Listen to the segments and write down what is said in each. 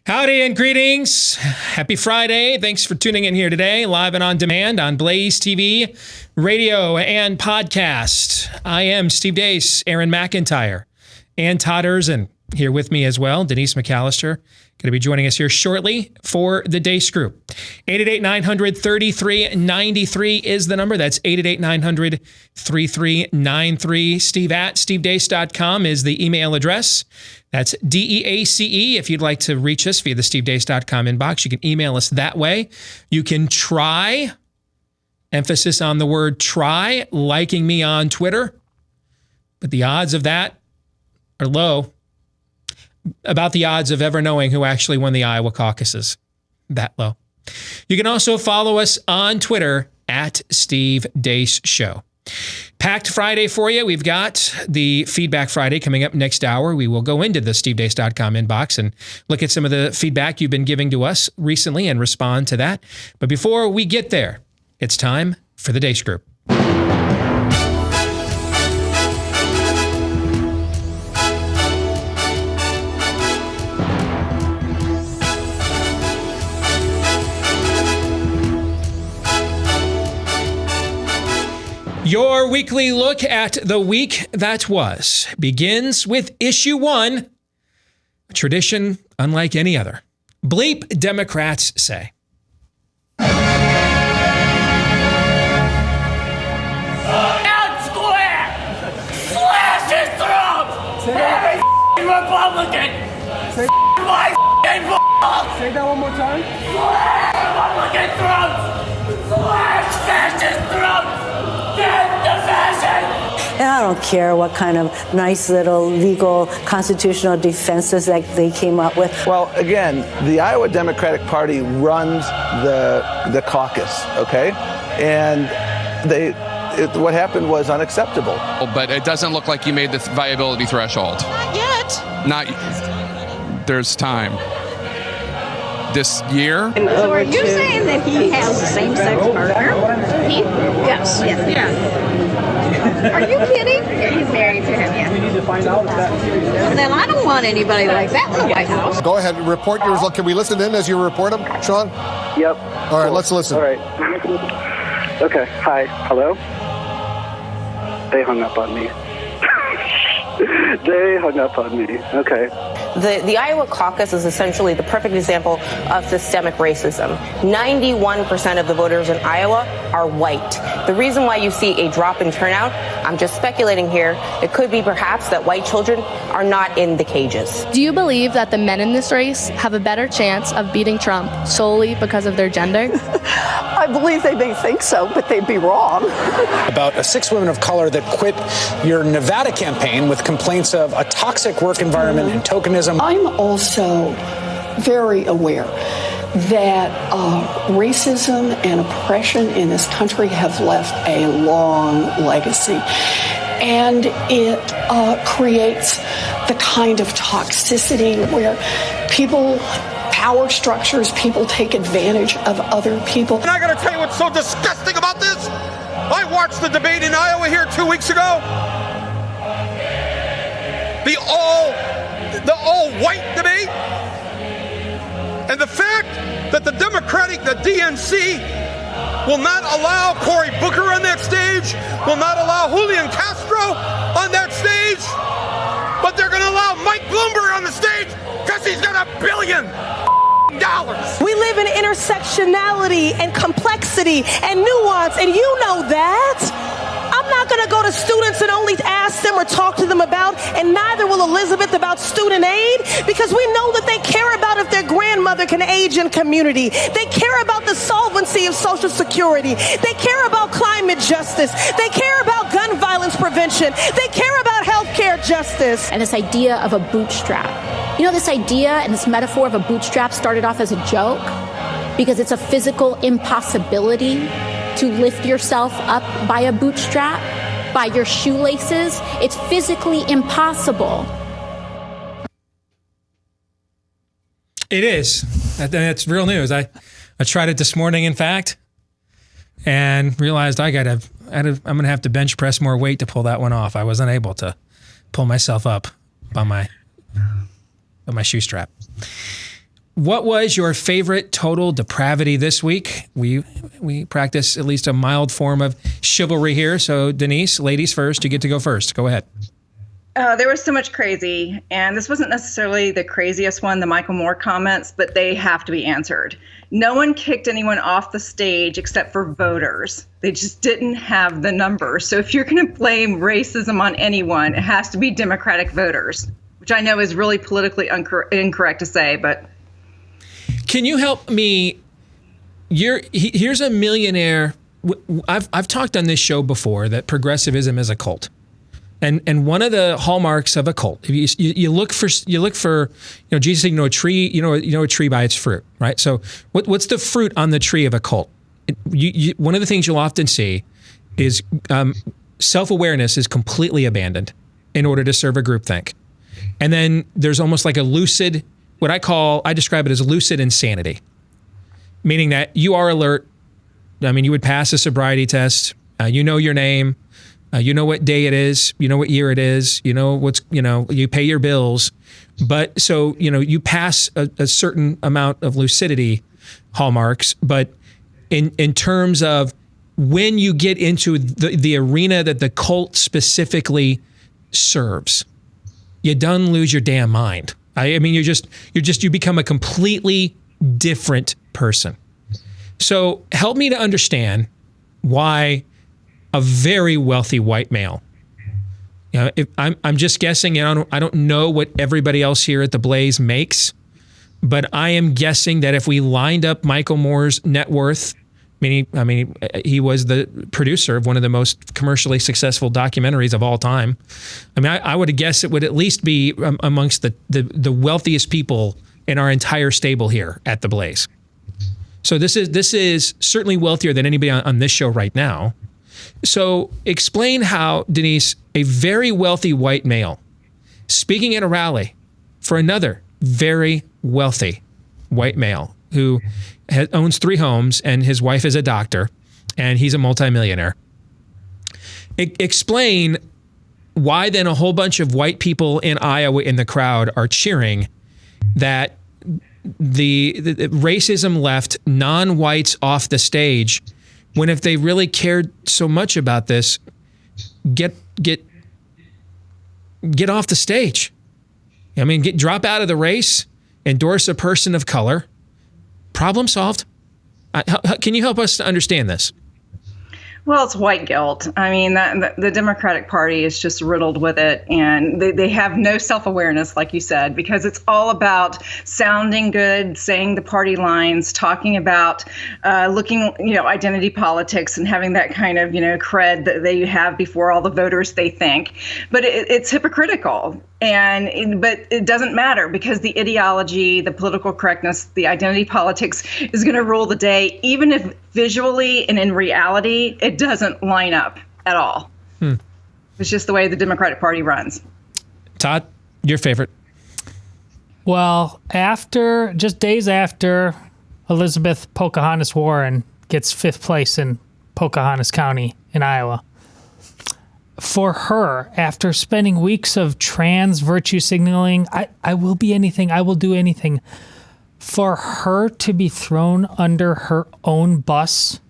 Howdy and greetings. Happy Friday. Thanks for tuning in here today, live and on demand on BlazeTV, radio, and podcast. I am Steve Deace, Aaron McIntyre, and Todd Erzin here with me as well. Denise McAllister going to be joining us here shortly for the Deace Group. 888-900-3393 is the number. That's 888-900-3393. Steve at stevedeace.com is the email address. That's DEACE. If you'd like to reach us via the stevedeace.com inbox, you can email us that way. You can try, emphasis on the word try, liking me on Twitter. But the odds of that are low. About the odds of ever knowing who actually won the Iowa caucuses. That low. You can also follow us on Twitter at Steve Deace Show. Packed Friday for you. We've got the Feedback Friday coming up next hour. We will go into the stevedeace.com inbox and look at some of the feedback you've been giving to us recently and respond to that. But before we get there, it's time for the Deace Group. Your weekly look at the week that was begins with issue 1, a tradition unlike any other. Bleep Democrats say. Out square! Slash his throat! Every Republican! Say My balls! Say that one more time. Slash Republican throats! Slash fascist throats! Get the fascist! And I don't care what kind of nice little legal constitutional defenses that they came up with. Well, again, the Iowa Democratic Party runs the caucus, okay? And what happened was unacceptable. But it doesn't look like you made the viability threshold. Not yet. There's time. This year? So are you saying that he has a same-sex partner? He? Yes. Yeah. Are you kidding? Yeah, he's married to him, yeah. We need to find out that. Well, then I don't want anybody like that in the White House. Go ahead and report your result. Can we listen in as you report them, Sean? Yep. All right, let's listen. All right. Okay. Hi. Hello? They hung up on me. They hung up on me. Okay. The Iowa caucus is essentially the perfect example of systemic racism. 91% of the voters in Iowa are white. The reason why you see a drop in turnout, I'm just speculating here, it could be perhaps that white children are not in the cages. Do you believe that the men in this race have a better chance of beating Trump solely because of their gender? I believe they may think so, but they'd be wrong. About 6 women of color that quit your Nevada campaign with complaints of a toxic work environment and tokenism. I'm also very aware that racism and oppression in this country have left a long legacy. And it creates the kind of toxicity where power structures, people take advantage of other people. And I gotta tell you what's so disgusting about this. I watched the debate in Iowa here 2 weeks ago. The all-white debate. And the fact that the DNC will not allow Cory Booker on that stage, will not allow Julian Castro on that stage, but they're going to allow Mike Bloomberg on the stage because he's got $1 billion. We live in intersectionality and complexity and nuance, and you know that. I'm not going to go to students and only ask them or talk to them about, and neither will Elizabeth, about student aid, because we know that they care about if their grandmother can age in community. They care about the solvency of Social Security. They care about climate justice. They care about gun violence prevention. They care about health care justice. And this idea of a bootstrap. You know, this idea and this metaphor of a bootstrap started off as a joke because it's a physical impossibility to lift yourself up by a bootstrap, by your shoelaces. It's physically impossible. It is. That's real news. I tried it this morning, in fact, and realized I'm going to have to bench press more weight to pull that one off. I was unable to pull myself up by my shoe strap. what was your favorite total depravity this week? We practice at least a mild form of chivalry here. So Denise, ladies first, you get to go first. Go ahead. There was so much crazy, and this wasn't necessarily the craziest one, the Michael Moore comments, but they have to be answered. No one kicked anyone off the stage except for voters. They just didn't have the numbers. So if you're going to blame racism on anyone, it has to be Democratic voters, which I know is really politically incorrect to say, but... Can you help me? Here's a millionaire. I've talked on this show before that progressivism is a cult. And one of the hallmarks of a cult, if you look for, Jesus said, a tree, you know a tree by its fruit, right? So what's the fruit on the tree of a cult? One of the things you'll often see is self-awareness is completely abandoned in order to serve a groupthink. And then there's almost like a lucid, I describe it as lucid insanity, meaning that you are alert. I mean, you would pass a sobriety test. You know your name. You know what day it is, you know what year it is, you pay your bills. But so, you pass a certain amount of lucidity hallmarks. But in terms of when you get into the arena that the cult specifically serves, you done lose your damn mind. I mean, you become a completely different person. So help me to understand why a very wealthy white male. If I'm just guessing, I don't know what everybody else here at the Blaze makes, but I am guessing that if we lined up Michael Moore's net worth, he was the producer of one of the most commercially successful documentaries of all time. I mean, I would guess it would at least be amongst the wealthiest people in our entire stable here at the Blaze. So this is certainly wealthier than anybody on this show right now. So explain how, Denise, a very wealthy white male speaking at a rally for another very wealthy white male who owns 3 homes and his wife is a doctor and he's a multimillionaire. Explain why then a whole bunch of white people in Iowa in the crowd are cheering that the racism left non-whites off the stage, when if they really cared so much about this, get off the stage. I mean, drop out of the race, endorse a person of color. Problem solved. Can you help us to understand this? Well, it's white guilt. I mean, the Democratic Party is just riddled with it, and they have no self-awareness, like you said, because it's all about sounding good, saying the party lines, talking about looking, identity politics and having that kind of, cred that they have before all the voters they think. But it's hypocritical. But it doesn't matter because the ideology, the political correctness, the identity politics is going to rule the day, even if visually and in reality, it doesn't line up at all. It's just the way the Democratic Party runs. Todd, your favorite? Well, just days after Elizabeth Pocahontas Warren gets 5th place in Pocahontas County in Iowa, for her, after spending weeks of trans virtue signaling, I will be anything, I will do anything, for her to be thrown under her own bus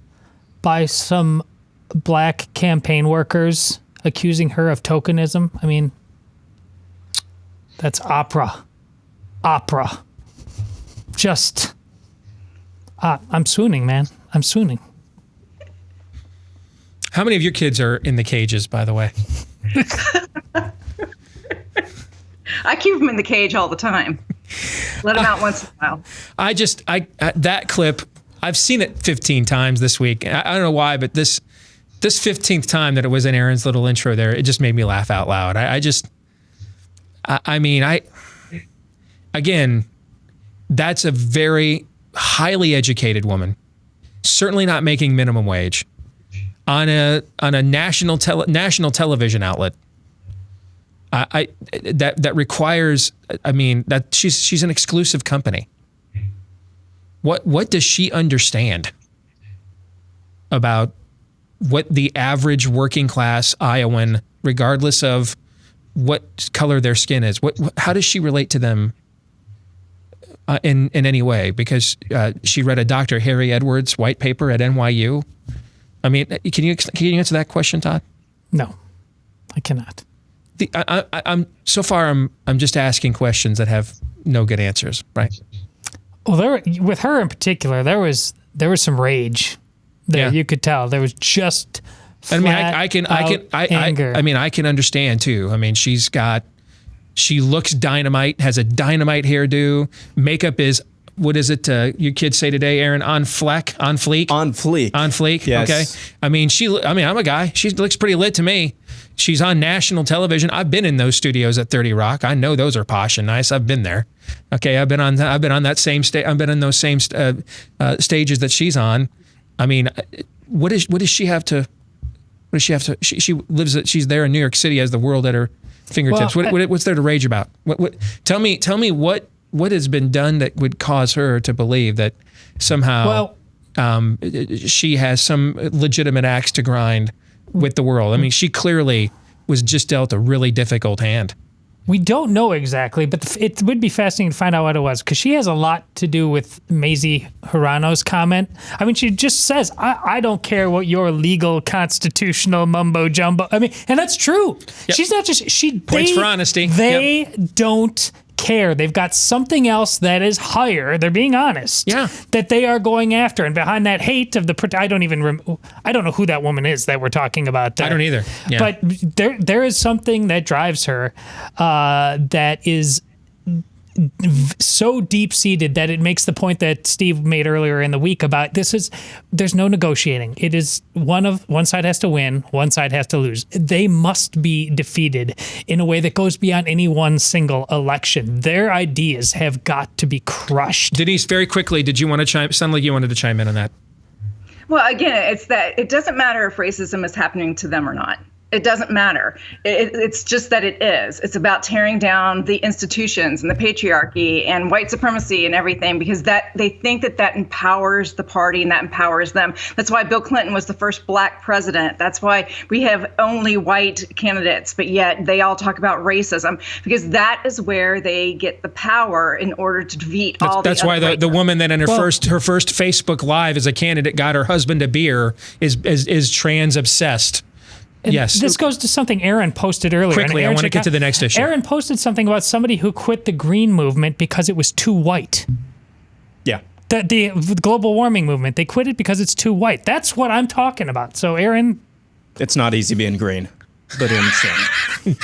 by some black campaign workers accusing her of tokenism, I mean, that's opera. Just, I'm swooning, man. I'm swooning. How many of your kids are in the cages, by the way? I keep them in the cage all the time. Let them out once in a while. That clip, I've seen it 15 times this week. I don't know why, but this 15th time that it was in Aaron's little intro there, it just made me laugh out loud. Again, that's a very highly educated woman, certainly not making minimum wage, on a national television outlet. That requires, that she's an exclusive company. What does she understand about what the average working class Iowan, regardless of what color their skin is, how does she relate to them in any way because she read a Dr. Harry Edwards white paper at NYU? I mean, can you answer that question, Todd? No, I cannot. I'm just asking questions that have no good answers, right? Well, with her in particular, there was some rage there. You could tell there was just. I can understand too. I mean, she looks dynamite, has a dynamite hairdo. Makeup is, what is it? You kids say today, Aaron, on fleek. On fleek. Yes. Okay. I mean, I'm a guy. She looks pretty lit to me. She's on national television. I've been in those studios at 30 Rock. I know those are posh and nice. I've been there. Okay. I've been on that same stage. I've been in those same stages that she's on. I mean, what does she have to? She's there in New York City, has the world at her fingertips. Well, what's there to rage about? Tell me what has been done that would cause her to believe that somehow she has some legitimate axe to grind with the world. I mean, she clearly was just dealt a really difficult hand. We don't know exactly, but it would be fascinating to find out what it was, because she has a lot to do with Mazie Hirano's comment. I mean, she just says, I don't care what your legal constitutional mumbo jumbo. I mean, and that's true. Yep. She's not just, points for honesty. They don't care. They've got something else that is higher. They're being honest. Yeah. That they are going after. And behind that hate of I don't know who that woman is that we're talking about there. I don't either. Yeah. But there is something that drives her that is so deep-seated that it makes the point that Steve made earlier in the week about there's no negotiating. It is one side has to win, one side has to lose. They must be defeated in a way that goes beyond any one single election. Their ideas have got to be crushed. Denise, very quickly, did you want to sound like you wanted to chime in on that? Well, again, it's that it doesn't matter if racism is happening to them or not. It doesn't matter. It's just that it is. It's about tearing down the institutions and the patriarchy and white supremacy and everything, because they think that empowers the party and that empowers them. That's why Bill Clinton was the first black president. That's why we have only white candidates, but yet they all talk about racism, because that is where they get the power in order to defeat all the That's why the woman that in her first Facebook Live as a candidate got her husband a beer is trans obsessed. And yes. This goes to something Aaron posted earlier. Quickly, I want to get to the next issue. Aaron posted something about somebody who quit the Green movement because it was too white. Yeah. The global warming movement, they quit it because it's too white. That's what I'm talking about. So, Aaron. It's not easy being green, but insane.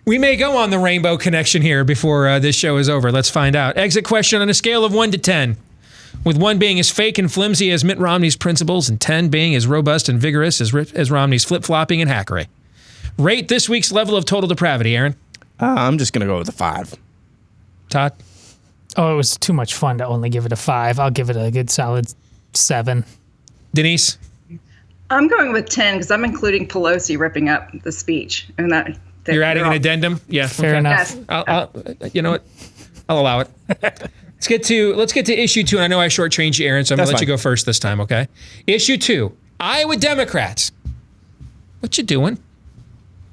We may go on the rainbow connection here before this show is over. Let's find out. Exit question on a scale of 1 to 10. With 1 being as fake and flimsy as Mitt Romney's principles and 10 being as robust and vigorous as Romney's flip-flopping and hackery. Rate this week's level of total depravity, Aaron. I'm just going to go with a 5. Todd? Oh, it was too much fun to only give it a 5. I'll give it a good solid 7. Denise? I'm going with 10 because I'm including Pelosi ripping up the speech. And that you're adding an addendum? Yeah. Fair enough. I'll, you know what? I'll allow it. Let's get to issue 2, and I know I shortchanged you, Aaron, so I'm going to let you go first this time, okay? Issue 2, Iowa Democrats. What you doing?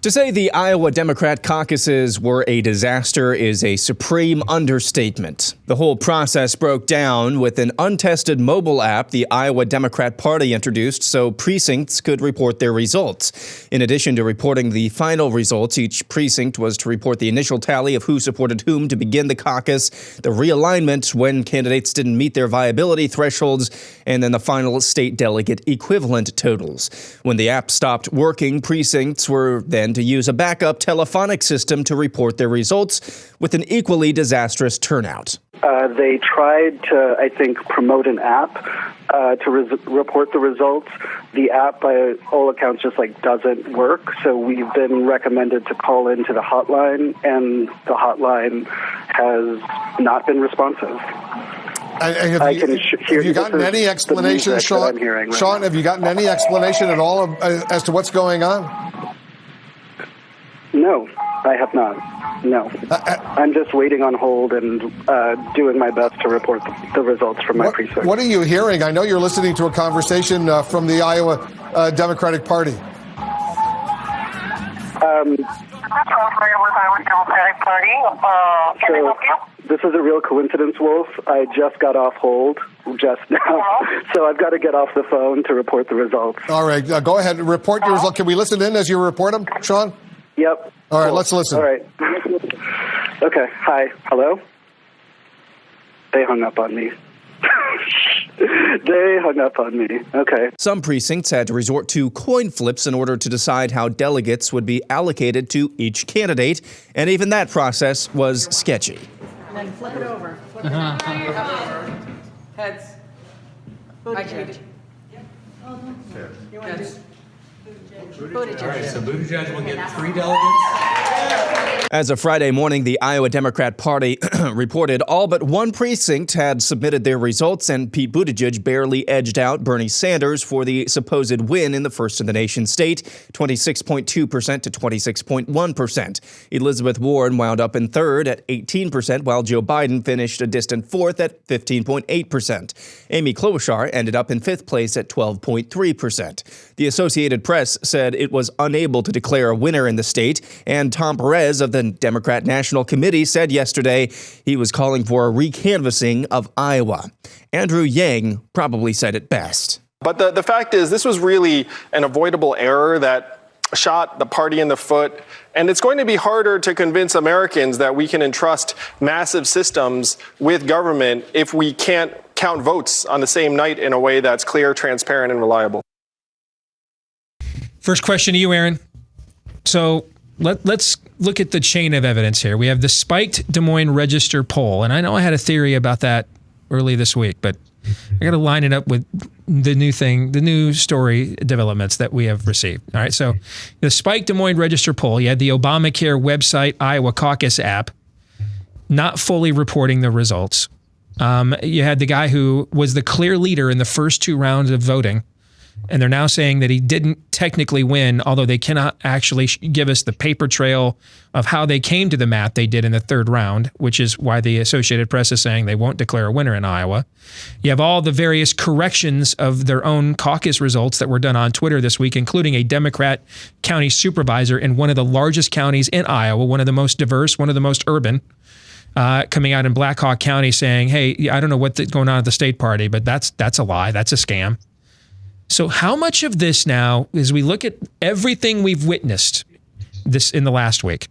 To say the Iowa Democrat caucuses were a disaster is a supreme understatement. The whole process broke down with an untested mobile app the Iowa Democrat Party introduced so precincts could report their results. In addition to reporting the final results, each precinct was to report the initial tally of who supported whom to begin the caucus, the realignment when candidates didn't meet their viability thresholds, and then the final state delegate equivalent totals. When the app stopped working, precincts were then to use a backup telephonic system to report their results with an equally disastrous turnout. They tried to, I think, promote an app to report the results. The app, by all accounts, just doesn't work. So we've been recommended to call into the hotline, and the hotline has not been responsive. Have you gotten any explanation, Sean? Sean, have you gotten any explanation at all as to what's going on? No, I have not. No. I'm just waiting on hold and doing my best to report the results from my precinct. What are you hearing? I know you're listening to a conversation from the Iowa Democratic Party. So, this is a real coincidence, Wolf. I just got off hold just now, so I've got to get off the phone to report the results. All right, go ahead and report your results. Can we listen in as you report them, Sean? Yep. All right, let's listen. All right. Okay, hi. Hello? They hung up on me. They hung up on me. Okay. Some precincts had to resort to coin flips in order to decide how delegates would be allocated to each candidate, and even that process was sketchy. And then flip it over. Flip it over. Heads. Buttigieg. Heads. Buttigieg. All right, so Buttigieg will get 3 delegates. As of Friday morning, the Iowa Democrat Party reported all but one precinct had submitted their results, and Pete Buttigieg barely edged out Bernie Sanders for the supposed win in the first-in-the-nation state, 26.2% to 26.1%. Elizabeth Warren wound up in third at 18%, while Joe Biden finished a distant fourth at 15.8%. Amy Klobuchar ended up in fifth place at 12.3%. The Associated Press said it was unable to declare a winner in the state, and Tom Perez of the Democrat National Committee said yesterday he was calling for a recanvassing of Iowa. Andrew Yang probably said it best. But the fact is, this was really an avoidable error that shot the party in the foot. And it's going to be harder to convince Americans that we can entrust massive systems with government if we can't count votes on the same night in a way that's clear, transparent, and reliable. First question to you, Aaron. So let's look at the chain of evidence here. We have the spiked Des Moines Register poll, and I know I had a theory about that early this week, but I got to line it up with the new story developments that we have received. All right, so the spiked Des Moines Register poll, you had the Obamacare website Iowa Caucus app not fully reporting the results. You had the guy who was the clear leader in the first 2 rounds of voting, and they're now saying that he didn't technically win, although they cannot actually give us the paper trail of how they came to the math they did in the 3rd round, which is why the Associated Press is saying they won't declare a winner in Iowa. You have all the various corrections of their own caucus results that were done on Twitter this week, including a Democrat county supervisor in one of the largest counties in Iowa, one of the most diverse, one of the most urban, coming out in Black Hawk County saying, hey, I don't know what's going on at the state party, but that's a lie. That's a scam. So how much of this now, as we look at everything we've witnessed this in the last week,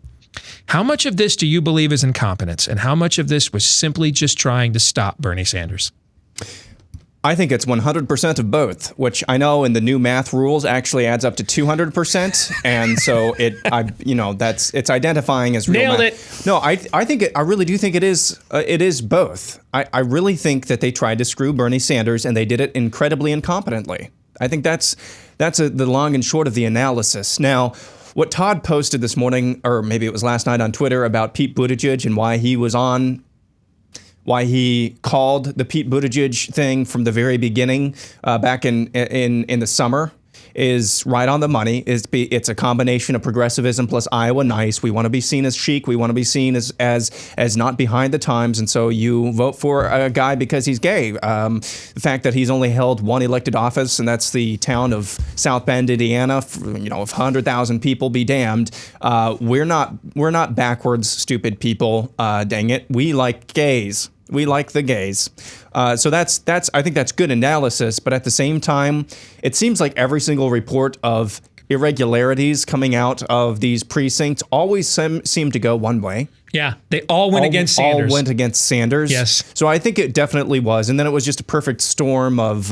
how much of this do you believe is incompetence, and how much of this was simply just trying to stop Bernie Sanders? I think it's 100% of both, which I know in the new math rules actually adds up to 200%, and so it's identifying as real nailed math. it. No, I really do think it is both. I really think that they tried to screw Bernie Sanders, and they did it incredibly incompetently. I think that's the long and short of the analysis. Now, what Todd posted this morning, or maybe it was last night on Twitter, about Pete Buttigieg and why he called the Pete Buttigieg thing from the very beginning back in the summer, is right on the money. It's a combination of progressivism plus Iowa nice. We want to be seen as chic. We want to be seen as not behind the times. And so you vote for a guy because he's gay. The fact that he's only held one elected office, and that's the town of South Bend, Indiana. If 100,000 people be damned. We're not backwards, stupid people. Dang it. We like gays. We like the gays. So that's I think that's good analysis. But at the same time, it seems like every single report of irregularities coming out of these precincts always seem to go one way. Yeah, they all went against Sanders. All went against Sanders. Yes. So I think it definitely was. And then it was just a perfect storm of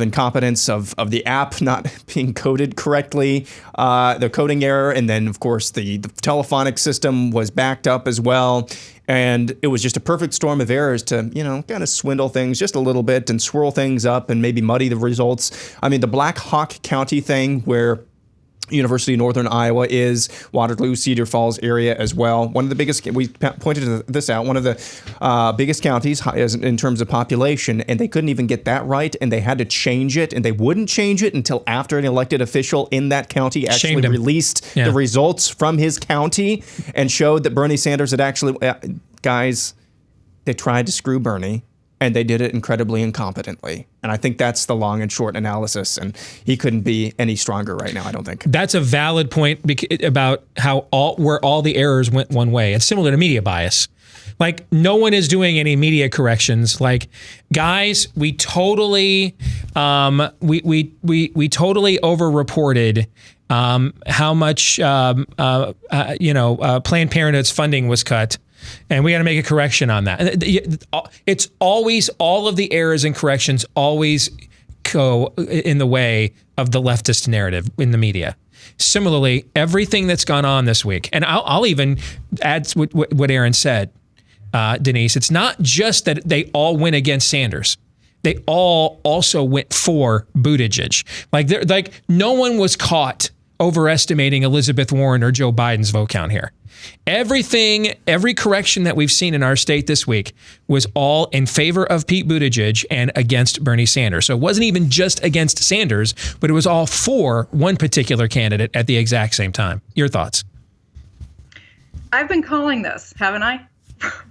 incompetence, of the app not being coded correctly, the coding error. And then, of course, the telephonic system was backed up as well. And it was just a perfect storm of errors to, kind of swindle things just a little bit and swirl things up and maybe muddy the results. I mean, the Black Hawk County thing where University of Northern Iowa is, Waterloo, Cedar Falls area as well. One of the biggest, we pointed this out, one of the biggest counties in terms of population, and they couldn't even get that right, and they had to change it, and they wouldn't change it until after an elected official in that county actually released the results from his county and showed that Bernie Sanders had actually, guys, they tried to screw Bernie. and they did it incredibly incompetently. And I think that's the long and short analysis, and he couldn't be any stronger right now, I don't think. That's a valid point about how where all the errors went one way. It's similar to media bias. Like, no one is doing any media corrections. Like, guys, we totally we totally overreported how much Planned Parenthood's funding was cut, and we got to make a correction on that. It's always, all of the errors and corrections always go in the way of the leftist narrative in the media. Similarly, everything that's gone on this week, and I'll even add what Aaron said. Denise, it's not just that they all went against Sanders. They all also went for Buttigieg. Like no one was caught overestimating Elizabeth Warren or Joe Biden's vote count here. Every correction that we've seen in our state this week was all in favor of Pete Buttigieg and against Bernie Sanders. So it wasn't even just against Sanders, but it was all for one particular candidate at the exact same time. Your thoughts? I've been calling this, haven't I?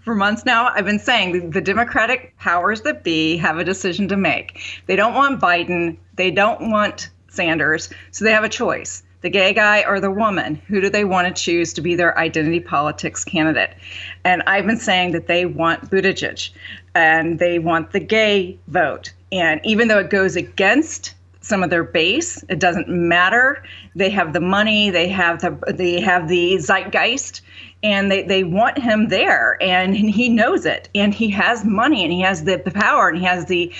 For months now, I've been saying the Democratic powers that be have a decision to make. They don't want Biden. They don't want Sanders. So they have a choice. The gay guy or the woman. Who do they want to choose to be their identity politics candidate? And I've been saying that they want Buttigieg and they want the gay vote. And even though it goes against some of their base, it doesn't matter. They have the money. They have the zeitgeist. And they want him there, and he knows it, and he has money, and he has the power, and he has the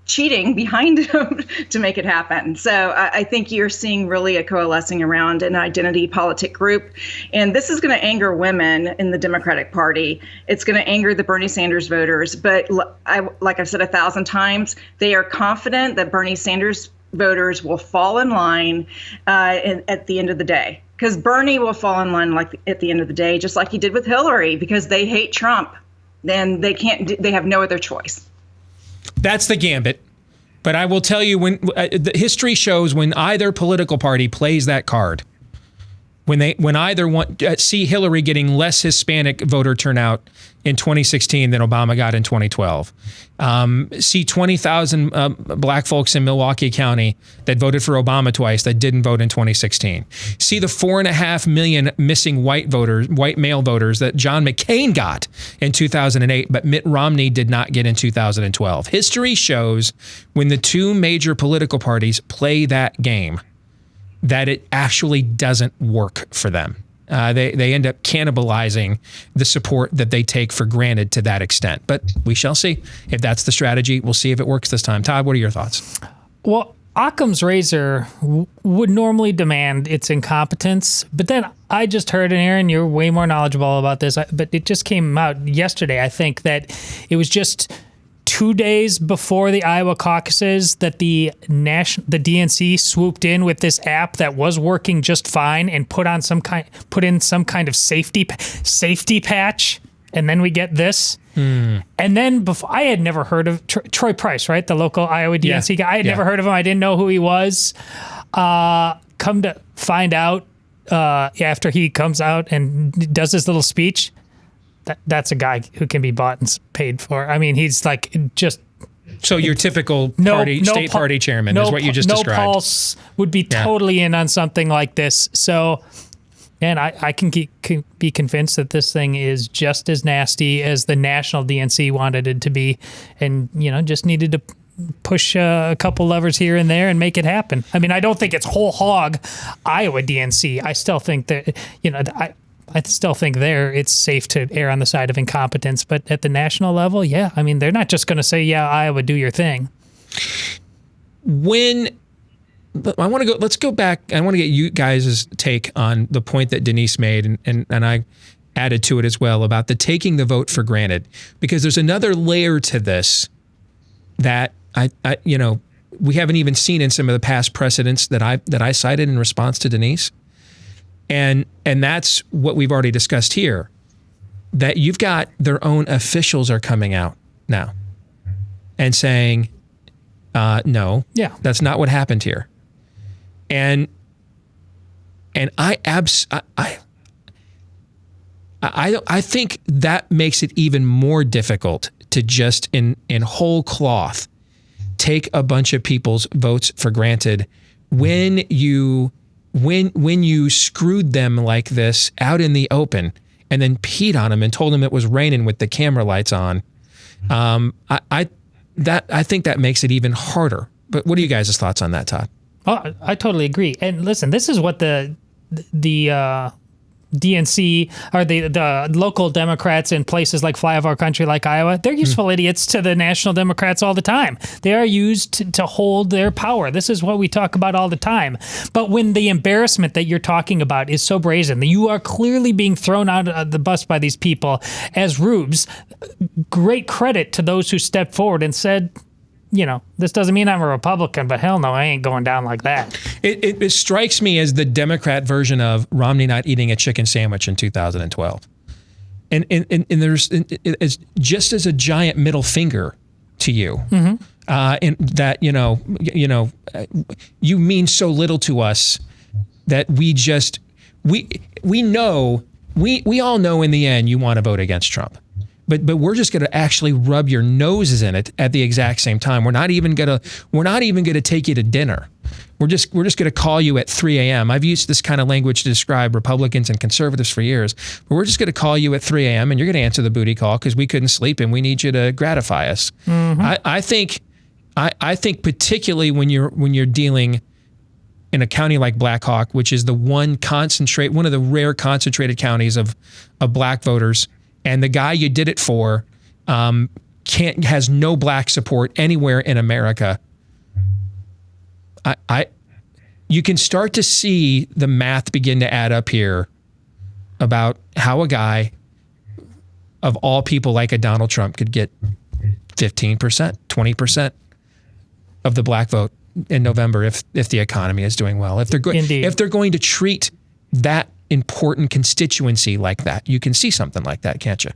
cheating behind him to make it happen. So I think you're seeing really a coalescing around an identity politic group, and this is going to anger women in the Democratic Party. It's going to anger the Bernie Sanders voters, but like I've said 1,000 times, they are confident that Bernie Sanders voters will fall in line at the end of the day. Because Bernie will fall in line at the end of the day, just like he did with Hillary, because they hate Trump. Then they have no other choice. That's the gambit. But I will tell you, when the history shows when either political party plays that card, when either see Hillary getting less Hispanic voter turnout in 2016 than Obama got in 2012, see 20,000 black folks in Milwaukee County that voted for Obama twice that didn't vote in 2016, see the 4.5 million missing white male voters that John McCain got in 2008, but Mitt Romney did not get in 2012. History shows when the two major political parties play that game, that it actually doesn't work for them. They end up cannibalizing the support that they take for granted to that extent. But we shall see if that's the strategy. We'll see if it works this time. Todd, what are your thoughts? Well, Occam's razor would normally demand its incompetence, but then I just heard, and Aaron, you're way more knowledgeable about this, but it just came out yesterday, I think, that it was just 2 days before the Iowa caucuses that the DNC swooped in with this app that was working just fine and put in some kind of safety patch, and then we get this. And then before, I had never heard of Troy Price, right, the local Iowa DNC guy. I had never heard of him. I didn't know who he was. Come to find out after he comes out and does his little speech, that's a guy who can be bought and paid for. I mean, he's like just... So your typical state party chairman is what you just described. No pulse would be totally in on something like this. So, and I can be convinced that this thing is just as nasty as the national DNC wanted it to be, and just needed to push a couple levers here and there and make it happen. I mean, I don't think it's whole hog Iowa DNC. I still think that I still think it's safe to err on the side of incompetence, but at the national level, I mean, they're not just going to say, Iowa, do your thing. Let's go back. I want to get you guys' take on the point that Denise made, and I added to it as well, about the taking the vote for granted, because there's another layer to this that we haven't even seen in some of the past precedents that I cited in response to Denise. And that's what we've already discussed here, that you've got their own officials are coming out now and saying, no, that's not what happened here. And I I think that makes it even more difficult to just in whole cloth take a bunch of people's votes for granted when you screwed them like this out in the open and then peed on them and told them it was raining with the camera lights on. I think that makes it even harder. But what are you guys' thoughts on that, Todd? Oh, I totally agree. And listen, this is what the DNC or the local Democrats in places like flyover country like Iowa, they're useful idiots to the national Democrats all the time. They are used to hold their power. This is what we talk about all the time. But when the embarrassment that you're talking about is so brazen, that you are clearly being thrown out of the bus by these people as rubes, great credit to those who stepped forward and said, this doesn't mean I'm a Republican, but hell no, I ain't going down like that. It strikes me as the Democrat version of Romney not eating a chicken sandwich in 2012. And it's just as a giant middle finger to you. Mm-hmm. And that, you mean so little to us that we all know in the end you want to vote against Trump. But we're just going to actually rub your noses in it at the exact same time. We're not even going to take you to dinner. We're just going to call you at 3 a.m. I've used this kind of language to describe Republicans and conservatives for years. But we're just going to call you at 3 a.m. and you're going to answer the booty call because we couldn't sleep and we need you to gratify us. Mm-hmm. I think particularly when you're dealing in a county like Black Hawk, which is one of the rare concentrated counties of black voters. And the guy you did it for has no black support anywhere in America. You can start to see the math begin to add up here about how a guy of all people like a Donald Trump could get 15%, 20% of the black vote in November if the economy is doing well. If they're going to treat that important constituency like that. You can see something like that, can't you?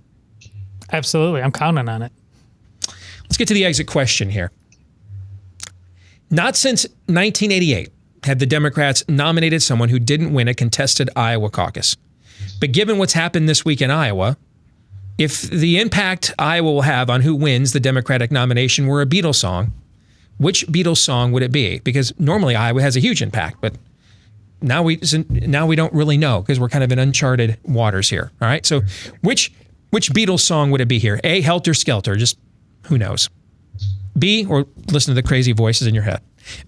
Absolutely. I'm counting on it. Let's get to the exit question here. Not since 1988 had the Democrats nominated someone who didn't win a contested Iowa caucus. But given what's happened this week in Iowa, if the impact Iowa will have on who wins the Democratic nomination were a Beatles song, which Beatles song would it be? Because normally Iowa has a huge impact, but now we don't really know because we're kind of in uncharted waters here. All right. So which Beatles song would it be here? A, Helter Skelter. Just who knows? B, or listen to the crazy voices in your head.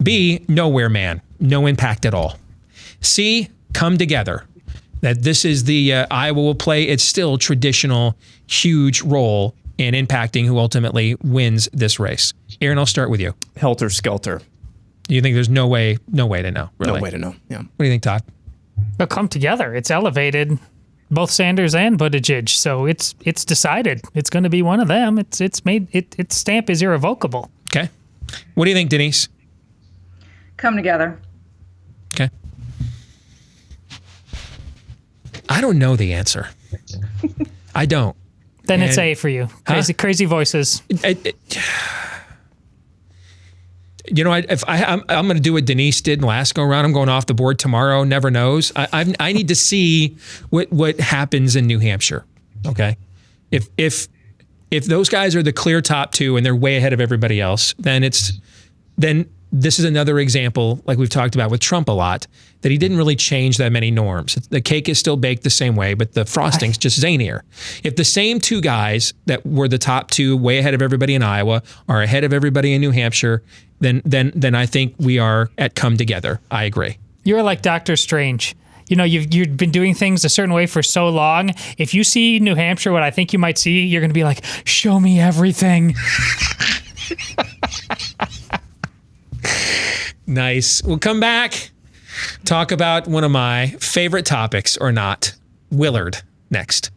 B, Nowhere Man. No impact at all. C, Come Together. That this is the Iowa will play its still traditional huge role in impacting who ultimately wins this race. Aaron, I'll start with you. Helter Skelter. You think there's no way to know, really? No way to know, yeah. What do you think, Todd? They'll come together. It's elevated both Sanders and Buttigieg, so it's decided. It's going to be one of them. Its stamp is irrevocable. Okay. What do you think, Denise? Come together. Okay. I don't know the answer. I don't. Then it's A for you. Crazy voices. I'm going to do what Denise did in the last go around. I'm going off the board tomorrow. Never knows. I need to see what happens in New Hampshire. Okay, if those guys are the clear top two and they're way ahead of everybody else, then this is another example, like we've talked about with Trump a lot, that he didn't really change that many norms. The cake is still baked the same way, but the frosting's just zanier. If the same two guys that were the top two, way ahead of everybody in Iowa, are ahead of everybody in New Hampshire, then I think we are at come together. I agree. You're like Dr. Strange. You've been doing things a certain way for so long. If you see New Hampshire, what I think you might see, you're going to be like, show me everything. Nice. We'll come back, talk about one of my favorite topics or not, Willard, next.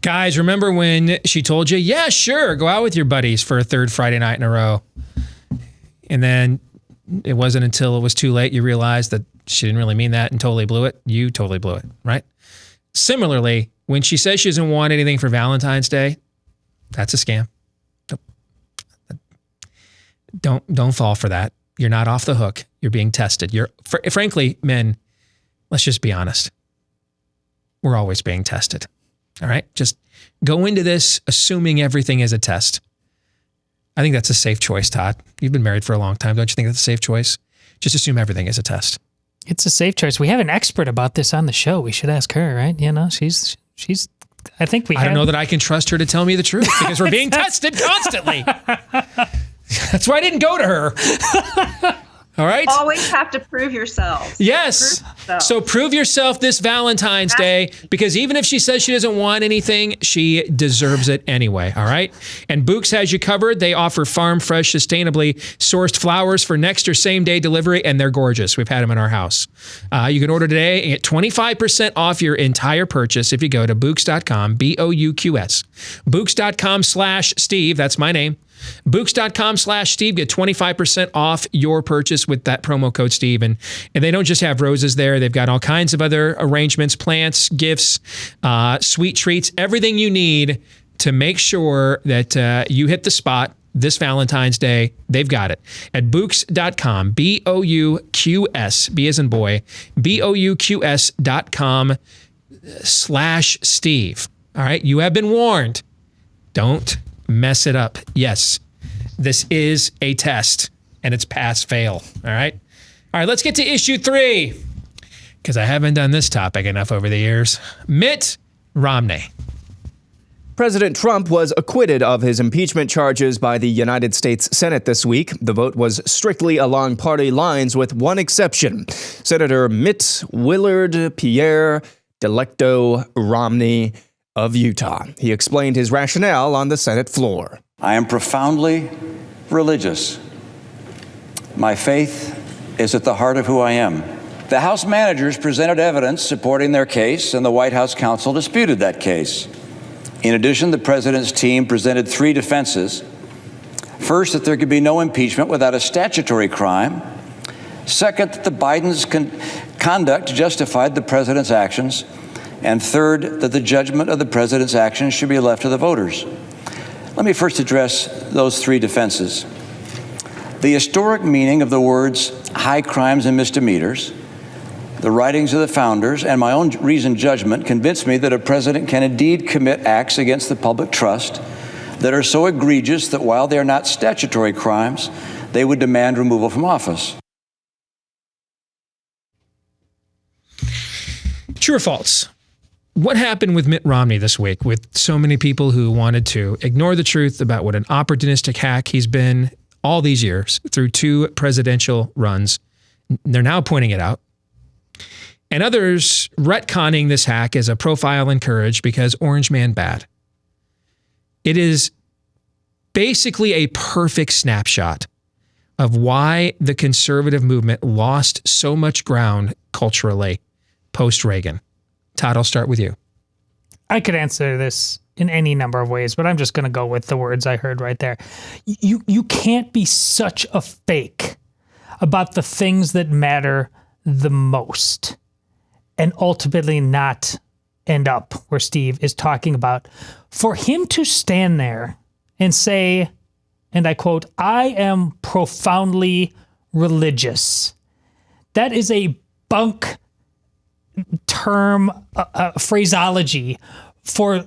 Guys, remember when she told you, yeah, sure, go out with your buddies for a third Friday night in a row. And then it wasn't until it was too late you realized that she didn't really mean that and totally blew it. You totally blew it, right? Similarly, when she says she doesn't want anything for Valentine's Day, that's a scam. Don't fall for that. You're not off the hook. You're being tested. Frankly, men, let's just be honest. We're always being tested. All right? Just go into this assuming everything is a test. I think that's a safe choice, Todd. You've been married for a long time. Don't you think that's a safe choice? Just assume everything is a test. It's a safe choice. We have an expert about this on the show. We should ask her, right? You know, she's. I think we. I don't know that I can trust her to tell me the truth because we're being tested constantly. That's why I didn't go to her. All right. Always have to prove yourself. Yes. So prove yourself this Valentine's Day, because even if she says she doesn't want anything, she deserves it anyway. All right. And Books has you covered. They offer farm fresh, sustainably sourced flowers for next or same day delivery, and they're gorgeous. We've had them in our house. You can order today and get 25% off your entire purchase if you go to Books.com, BOUQS. Books.com/Steve. That's my name. Books.com/Steve. Get 25% off your purchase with that promo code Steve. And they don't just have roses there. They've got all kinds of other arrangements, plants, gifts, sweet treats, everything you need to make sure that you hit the spot this Valentine's Day. They've got it at Books.com, BOUQS, B as in boy, BOUQS.com/Steve. All right. You have been warned. Don't mess it up. Yes, this is a test, and it's pass fail. All right. All right, let's get to issue 3, because I haven't done this topic enough over the years. Mitt Romney. President Trump was acquitted of his impeachment charges by the United States Senate this week. The vote was strictly along party lines with one exception. Senator Mitt Willard Pierre Delecto Romney of Utah. He explained his rationale on the Senate floor. I am profoundly religious. My faith is at the heart of who I am. The House managers presented evidence supporting their case, and the White House counsel disputed that case. In addition, the president's team presented 3 defenses. First, that there could be no impeachment without a statutory crime. Second, that the Biden's conduct justified the president's actions. And third, that the judgment of the president's actions should be left to the voters. Let me first address those 3 defenses. The historic meaning of the words high crimes and misdemeanors, the writings of the founders, and my own reasoned judgment convince me that a president can indeed commit acts against the public trust that are so egregious that while they are not statutory crimes, they would demand removal from office. True or false? What happened with Mitt Romney this week with so many people who wanted to ignore the truth about what an opportunistic hack he's been all these years through 2 presidential runs? They're now pointing it out. And others retconning this hack as a profile encouraged because Orange Man bad. It is basically a perfect snapshot of why the conservative movement lost so much ground culturally post-Reagan. Todd, I'll start with you. I could answer this in any number of ways, but I'm just going to go with the words I heard right there. You can't be such a fake about the things that matter the most and ultimately not end up where Steve is talking about. For him to stand there and say, and I quote, "I am profoundly religious." That is a bunk term, phraseology for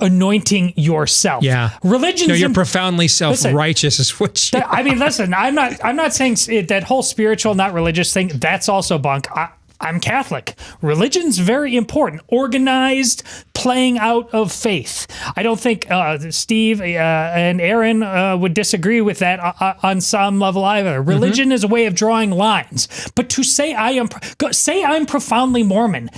anointing yourself. Yeah, religion. No, you're profoundly self-righteous, is what you. I mean, listen. I'm not saying that whole spiritual, not religious thing. That's also bunk. I'm Catholic. Religion's very important. Organized playing out of faith. I don't think Steve and Aaron would disagree with that on some level either. Religion is a way of drawing lines. But to say I'm profoundly Mormon,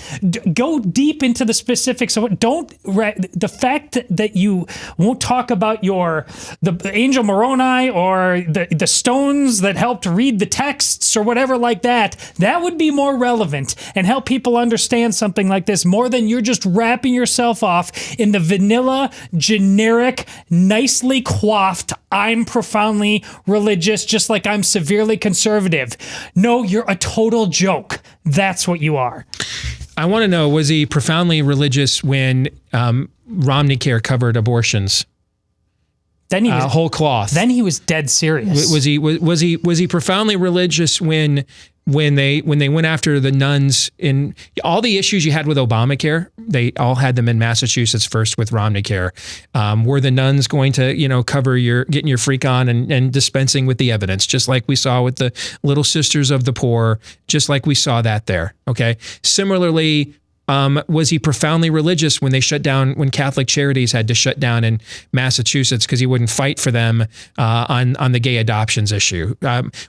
go deep into the specifics of the fact that you won't talk about the angel Moroni or the stones that helped read the texts or whatever like that. That would be more relevant and help people understand something like this more than you're just wrapping yourself off in the vanilla, generic, nicely coiffed, I'm profoundly religious, just like I'm severely conservative. No, you're a total joke. That's what you are. I want to know, was he profoundly religious when Romney Care covered abortions? Then he was whole cloth. Then he was dead serious. Was he profoundly religious when when they went after the nuns in all the issues you had with Obamacare, they all had them in Massachusetts first with Romneycare. Were the nuns going to, cover getting your freak on and dispensing with the evidence, just like we saw with the Little Sisters of the Poor, just like we saw that there. Okay. Similarly, was he profoundly religious when when Catholic Charities had to shut down in Massachusetts because he wouldn't fight for them on the gay adoptions issue?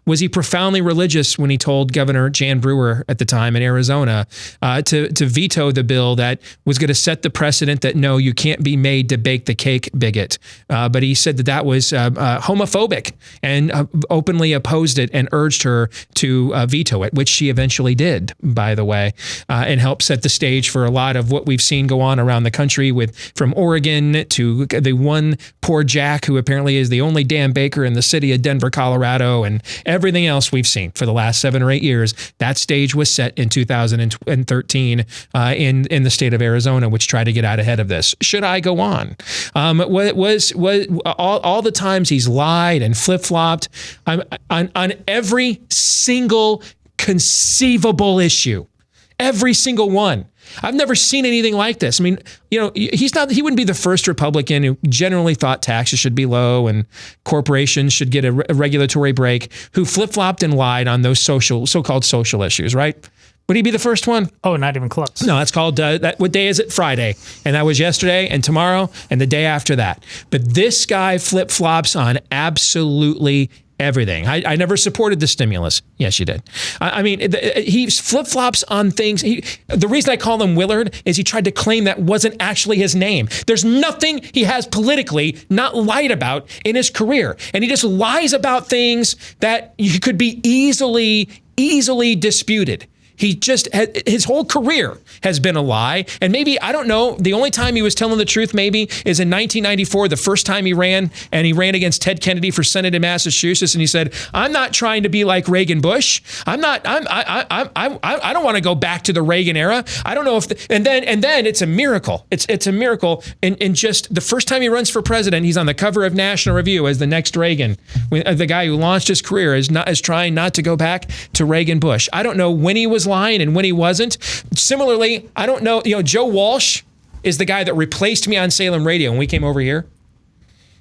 Was he profoundly religious when he told Governor Jan Brewer at the time in Arizona to veto the bill that was going to set the precedent that no, you can't be made to bake the cake, bigot? But he said that was homophobic and openly opposed it and urged her to veto it, which she eventually did, by the way, and helped set the stage for a lot of what we've seen go on around the country from Oregon to the one poor Jack who apparently is the only damn baker in the city of Denver, Colorado, and everything else we've seen for the last 7 or 8 years. That stage was set in 2013 in the state of Arizona, which tried to get out ahead of this. Should I go on? Was all the times he's lied and flip-flopped on every single conceivable issue. Every single one. I've never seen anything like this. I mean, he wouldn't be the first Republican who generally thought taxes should be low and corporations should get a regulatory break, who flip-flopped and lied on those so-called social issues, right? Would he be the first one? Oh, not even close. No, that's called, what day is it? Friday. And that was yesterday and tomorrow and the day after that. But this guy flip-flops on absolutely everything. I never supported the stimulus. Yes, you did. I mean, he flip-flops on things. The reason I call him Willard is he tried to claim that wasn't actually his name. There's nothing he has politically not lied about in his career. And he just lies about things that could be easily disputed. His whole career has been a lie. And maybe, I don't know, the only time he was telling the truth maybe is in 1994, the first time he ran against Ted Kennedy for Senate in Massachusetts. And he said, I'm not trying to be like Reagan Bush. I don't want to go back to the Reagan era. I don't know and then it's a miracle. It's a miracle. And just the first time he runs for president, he's on the cover of National Review as the next Reagan. The guy who launched his career is trying not to go back to Reagan Bush. I don't know when he was lying and when he wasn't. Similarly, I don't know, Joe Walsh is the guy that replaced me on Salem Radio when we came over here.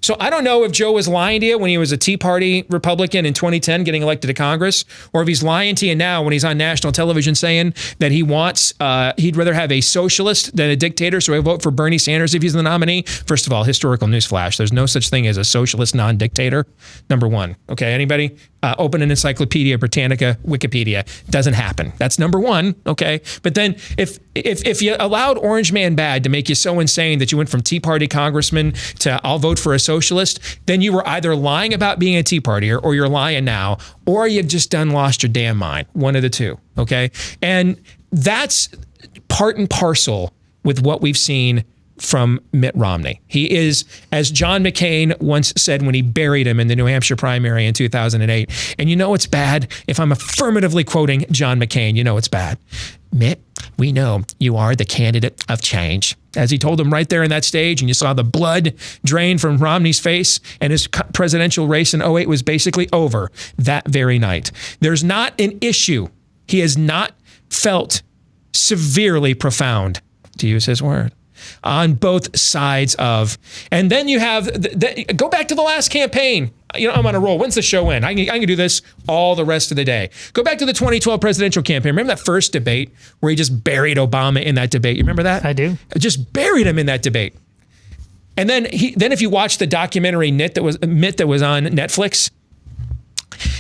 So I don't know if Joe was lying to you when he was a Tea Party Republican in 2010 getting elected to Congress, or if he's lying to you now when he's on national television saying that he'd rather have a socialist than a dictator, so he'll vote for Bernie Sanders if he's the nominee. First of all, historical newsflash, there's no such thing as a socialist non-dictator, number one. Okay, anybody? Open an Encyclopedia Britannica, Wikipedia. Doesn't happen. That's number one, okay? But then if you allowed Orange Man Bad to make you so insane that you went from Tea Party congressman to I'll vote for a socialist, then you were either lying about being a Tea Partier, or you're lying now, or you've just lost your damn mind. One of the two, okay? And that's part and parcel with what we've seen from Mitt Romney. He is, as John McCain once said when he buried him in the New Hampshire primary in 2008, and it's bad if I'm affirmatively quoting John McCain, it's bad. Mitt, we know you are the candidate of change. As he told him right there in that stage, and you saw the blood drain from Romney's face, and his presidential race in 2008 was basically over that very night. There's not an issue he has not felt severely profound, to use his word, on both sides of. And then you have, go back to the last campaign. I'm on a roll. When's the show end? I can do this all the rest of the day. Go back to the 2012 presidential campaign. Remember that first debate where he just buried Obama in that debate? You remember that? I do. Just buried him in that debate. And then if you watch the documentary Mitt that was on Netflix,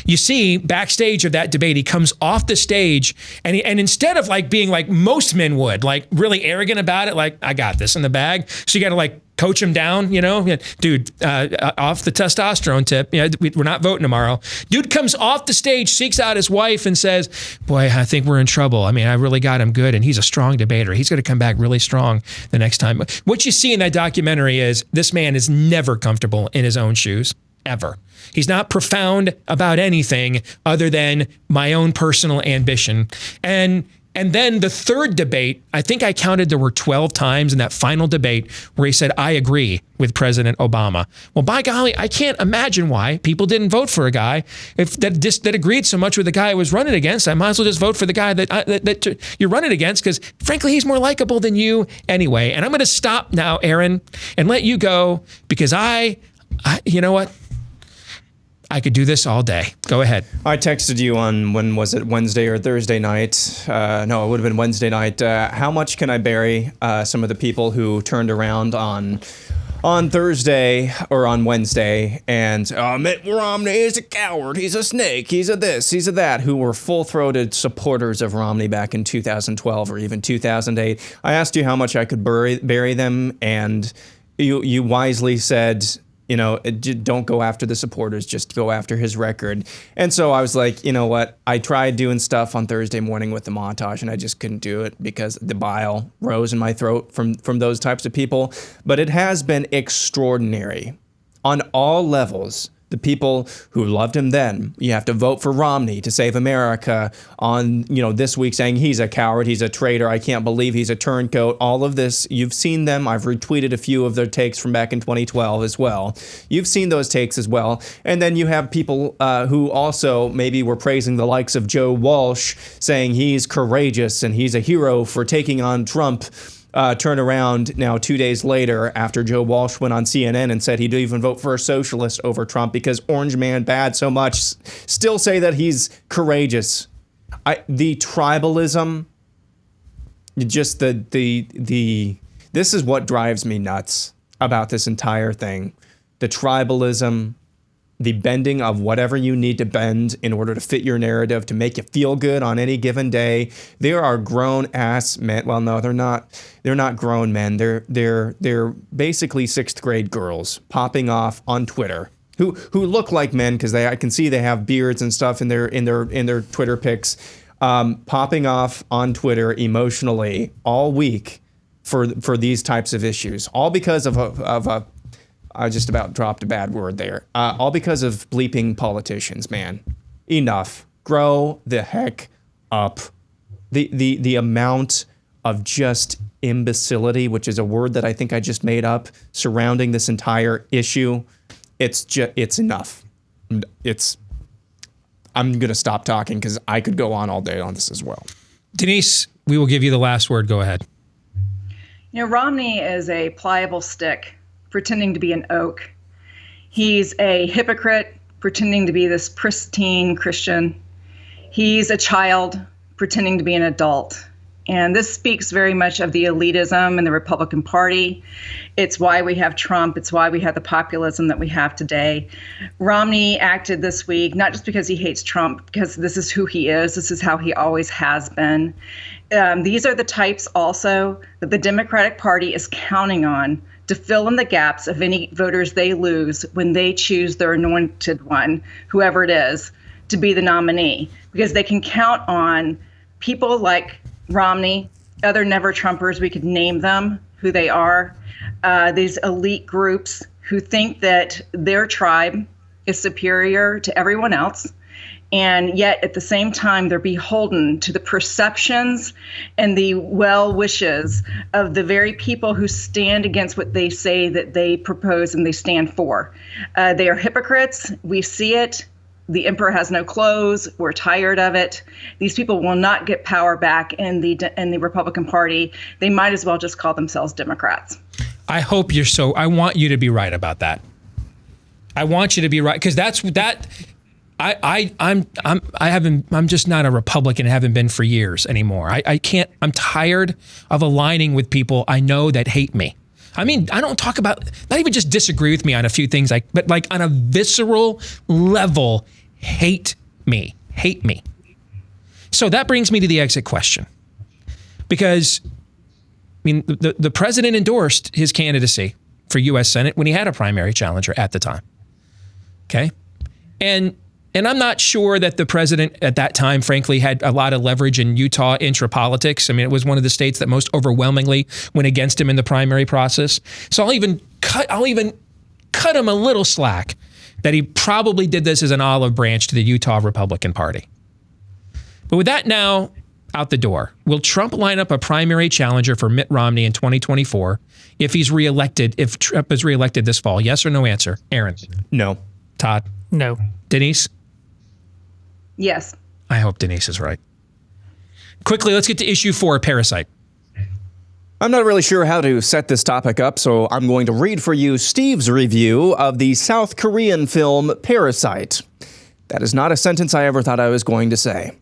you see backstage of that debate, he comes off the stage and instead of being like most men would, really arrogant about it, I got this in the bag. So you got to coach him down, dude, off the testosterone tip. We're not voting tomorrow. Dude comes off the stage, seeks out his wife and says, boy, I think we're in trouble. I mean, I really got him good. And he's a strong debater. He's going to come back really strong the next time. What you see in that documentary is this man is never comfortable in his own shoes, ever. He's not profound about anything other than my own personal ambition. And And then the third debate, I think I counted there were 12 times in that final debate where he said, I agree with President Obama. Well, by golly, I can't imagine why people didn't vote for a guy that agreed so much with the guy I was running against. I might as well just vote for the guy that you're running against because, frankly, he's more likable than you anyway. And I'm going to stop now, Aaron, and let you go because I you know what? I could do this all day. Go ahead. I texted you on, when was it, Wednesday or Thursday night? No, it would have been Wednesday night. How much can I bury some of the people who turned around on Thursday or on Wednesday and Mitt Romney is a coward, he's a snake, he's a this, he's a that, who were full-throated supporters of Romney back in 2012 or even 2008. I asked you how much I could bury them, and you wisely said, you know, don't go after the supporters, just go after his record. And so I was like, you know what? I tried doing stuff on Thursday morning with the montage, and I just couldn't do it because the bile rose in my throat from those types of people. But it has been extraordinary on all levels. The people who loved him then, you have to vote for Romney to save America, on, you know, this week saying he's a coward, he's a traitor, I can't believe he's a turncoat, all of this, you've seen them. I've retweeted a few of their takes from back in 2012 as well. You've seen those takes as well. And then you have people who also maybe were praising the likes of Joe Walsh, saying he's courageous and he's a hero for taking on Trump. Turn around now 2 days later after Joe Walsh went on CNN and said he'd even vote for a socialist over Trump because Orange Man bad so much, still say that he's courageous. The tribalism, just this is what drives me nuts about this entire thing. The tribalism, the bending of whatever you need to bend in order to fit your narrative to make you feel good on any given day. There are grown ass men. Well, no, they're not. They're not grown men. They're basically 6th grade girls popping off on Twitter who look like men because I can see they have beards and stuff in their Twitter pics, popping off on Twitter emotionally all week for these types of issues, all because of a I just about dropped a bad word there. All because of bleeping politicians, man. Enough. Grow the heck up. The amount of just imbecility, which is a word that I think I just made up, surrounding this entire issue, it's enough. I'm going to stop talking because I could go on all day on this as well. Denise, we will give you the last word. Go ahead. You know, Romney is a pliable stick pretending to be an oak. He's a hypocrite pretending to be this pristine Christian. He's a child pretending to be an adult. And this speaks very much of the elitism in the Republican Party. It's why we have Trump. It's why we have the populism that we have today. Romney acted this week, not just because he hates Trump, because this is who he is. This is how he always has been. These are the types also that the Democratic Party is counting on to fill in the gaps of any voters they lose when they choose their anointed one, whoever it is, to be the nominee. Because they can count on people like Romney, other never-Trumpers, we could name them, who they are, these elite groups who think that their tribe is superior to everyone else. And yet, at the same time, they're beholden to the perceptions and the well wishes of the very people who stand against what they say that they propose and they stand for. They are hypocrites. We see it. The emperor has no clothes. We're tired of it. These people will not get power back in the Republican Party. They might as well just call themselves Democrats. I hope you're so. I want you to be right about that. I want you to be right because that's that. I'm just not a Republican. Haven't been for years anymore. I can't. I'm tired of aligning with people I know that hate me. I mean, I don't talk about, not even just disagree with me on a few things, but like on a visceral level, hate me. So that brings me to the exit question. Because, I mean, the president endorsed his candidacy for U.S. Senate when he had a primary challenger at the time. Okay? And I'm not sure that the president at that time, frankly, had a lot of leverage in Utah intra-politics. I mean, it was one of the states that most overwhelmingly went against him in the primary process. So I'll even cut him a little slack that he probably did this as an olive branch to the Utah Republican Party. But with that now out the door. Will Trump line up a primary challenger for Mitt Romney in 2024 if he's reelected, if Trump is reelected this fall? Yes or no answer? Aaron? No. Todd? No. Denise? Yes. I hope Denise is right. Quickly, let's get to issue 4, Parasite. I'm not really sure how to set this topic up, so I'm going to read for you Steve's review of the South Korean film Parasite. That is not a sentence I ever thought I was going to say.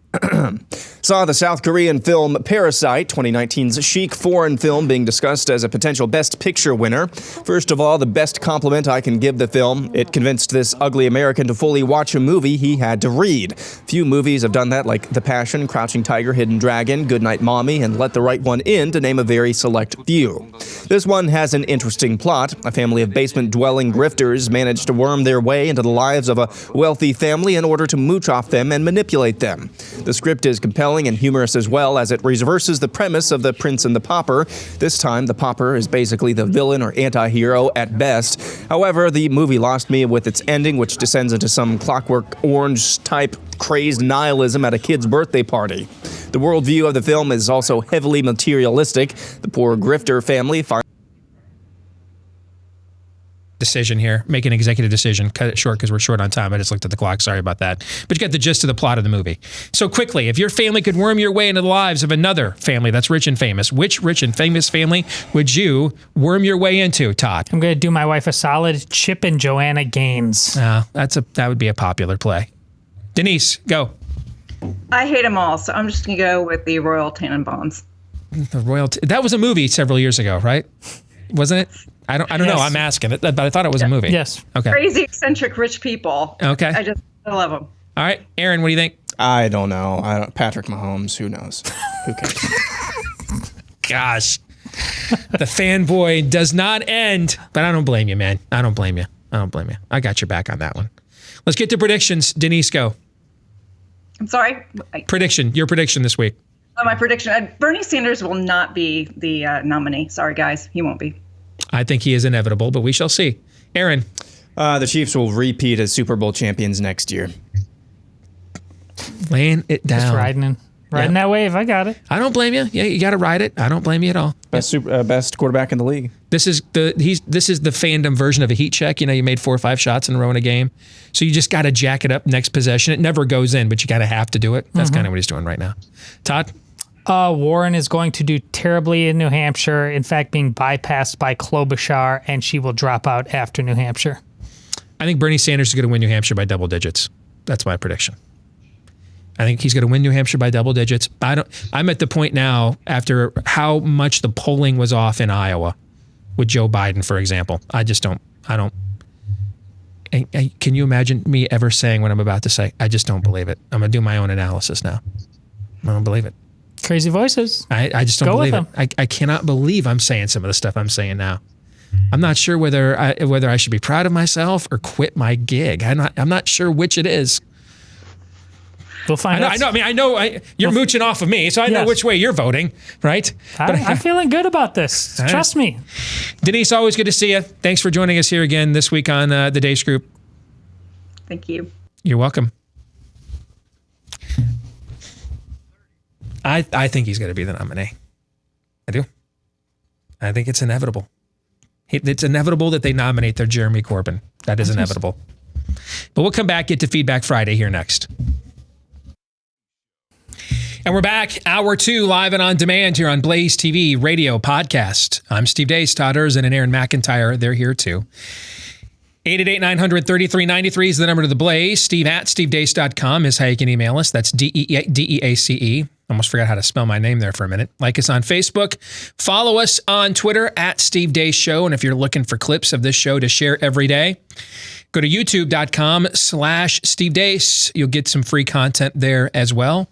Saw the South Korean film Parasite, 2019's chic foreign film being discussed as a potential Best Picture winner. First of all, the best compliment I can give the film, it convinced this ugly American to fully watch a movie he had to read. Few movies have done that, like The Passion, Crouching Tiger, Hidden Dragon, Goodnight Mommy, and Let the Right One In, to name a very select few. This one has an interesting plot. A family of basement-dwelling grifters manage to worm their way into the lives of a wealthy family in order to mooch off them and manipulate them. The script is compelling and humorous as well, as it reverses the premise of The Prince and the Pauper. This time, the pauper is basically the villain or anti-hero at best. However, the movie lost me with its ending, which descends into some Clockwork Orange-type crazed nihilism at a kid's birthday party. The worldview of the film is also heavily materialistic. The poor grifter family decision here. Make an executive decision. Cut it short because we're short on time. I just looked at the clock. Sorry about that. But you got the gist of the plot of the movie. So quickly, if your family could worm your way into the lives of another family that's rich and famous, which rich and famous family would you worm your way into, Todd? I'm going to do my wife a solid. Chip and Joanna Gaines. That would be a popular play. Denise, go. I hate them all, so I'm just going to go with the Royal Tenenbaums. The Royal that was a movie several years ago, right? Wasn't it? I don't know. I'm asking it, but I thought it was a movie. Yes. Okay. Crazy, eccentric, rich people. Okay. I love them. All right. Aaron, what do you think? I don't know. Patrick Mahomes, who knows? Who cares? Gosh. The fanboy does not end. But I don't blame you, man. I don't blame you. I got your back on that one. Let's get to predictions. Denise, go. I'm sorry? Your prediction this week. My prediction. Bernie Sanders will not be the nominee. Sorry, guys. He won't be. I think he is inevitable, but we shall see. Aaron. The Chiefs will repeat as Super Bowl champions next year. Laying it down. Just riding that wave. I got it. I don't blame you. Yeah, you got to ride it. I don't blame you at all. Best quarterback in the league. This is the fandom version of a heat check. You know, you made 4 or 5 shots in a row in a game, so you just got to jack it up next possession. It never goes in, but you got to have to do it. That's kind of what he's doing right now. Todd. Warren is going to do terribly in New Hampshire. In fact, being bypassed by Klobuchar, and she will drop out after New Hampshire. I think Bernie Sanders is going to win New Hampshire by double digits. That's my prediction. I think he's going to win New Hampshire by double digits. I'm at the point now, after how much the polling was off in Iowa with Joe Biden, for example. I don't. Can you imagine me ever saying what I'm about to say? I just don't believe it. I'm going to do my own analysis now. I don't believe it. Crazy voices. I just don't believe it. I cannot believe I'm saying some of the stuff I'm saying now. I'm not sure whether I should be proud of myself or quit my gig. I'm not sure which it is. We'll find out. I know you're mooching off of me, so I know which way you're voting, right? I'm feeling good about this. Trust me. Denise, always good to see you. Thanks for joining us here again this week on the Deace Group. Thank you. You're welcome. I think he's going to be the nominee. I do. I think it's inevitable. It's inevitable that they nominate their Jeremy Corbyn. That is inevitable. But we'll come back, get to Feedback Friday here next. And we're back, hour 2, live and on demand here on Blaze TV, radio, podcast. I'm Steve Deace, Todd Erzin, and Aaron McIntyre. They're here too. 888-900-3393 is the number to the Blaze. Steve at stevedeace.com is how you can email us. That's DEACE. Almost forgot how to spell my name there for a minute. Like us on Facebook. Follow us on Twitter at Steve Deace Show. And if you're looking for clips of this show to share every day, go to youtube.com/Steve Deace. You'll get some free content there as well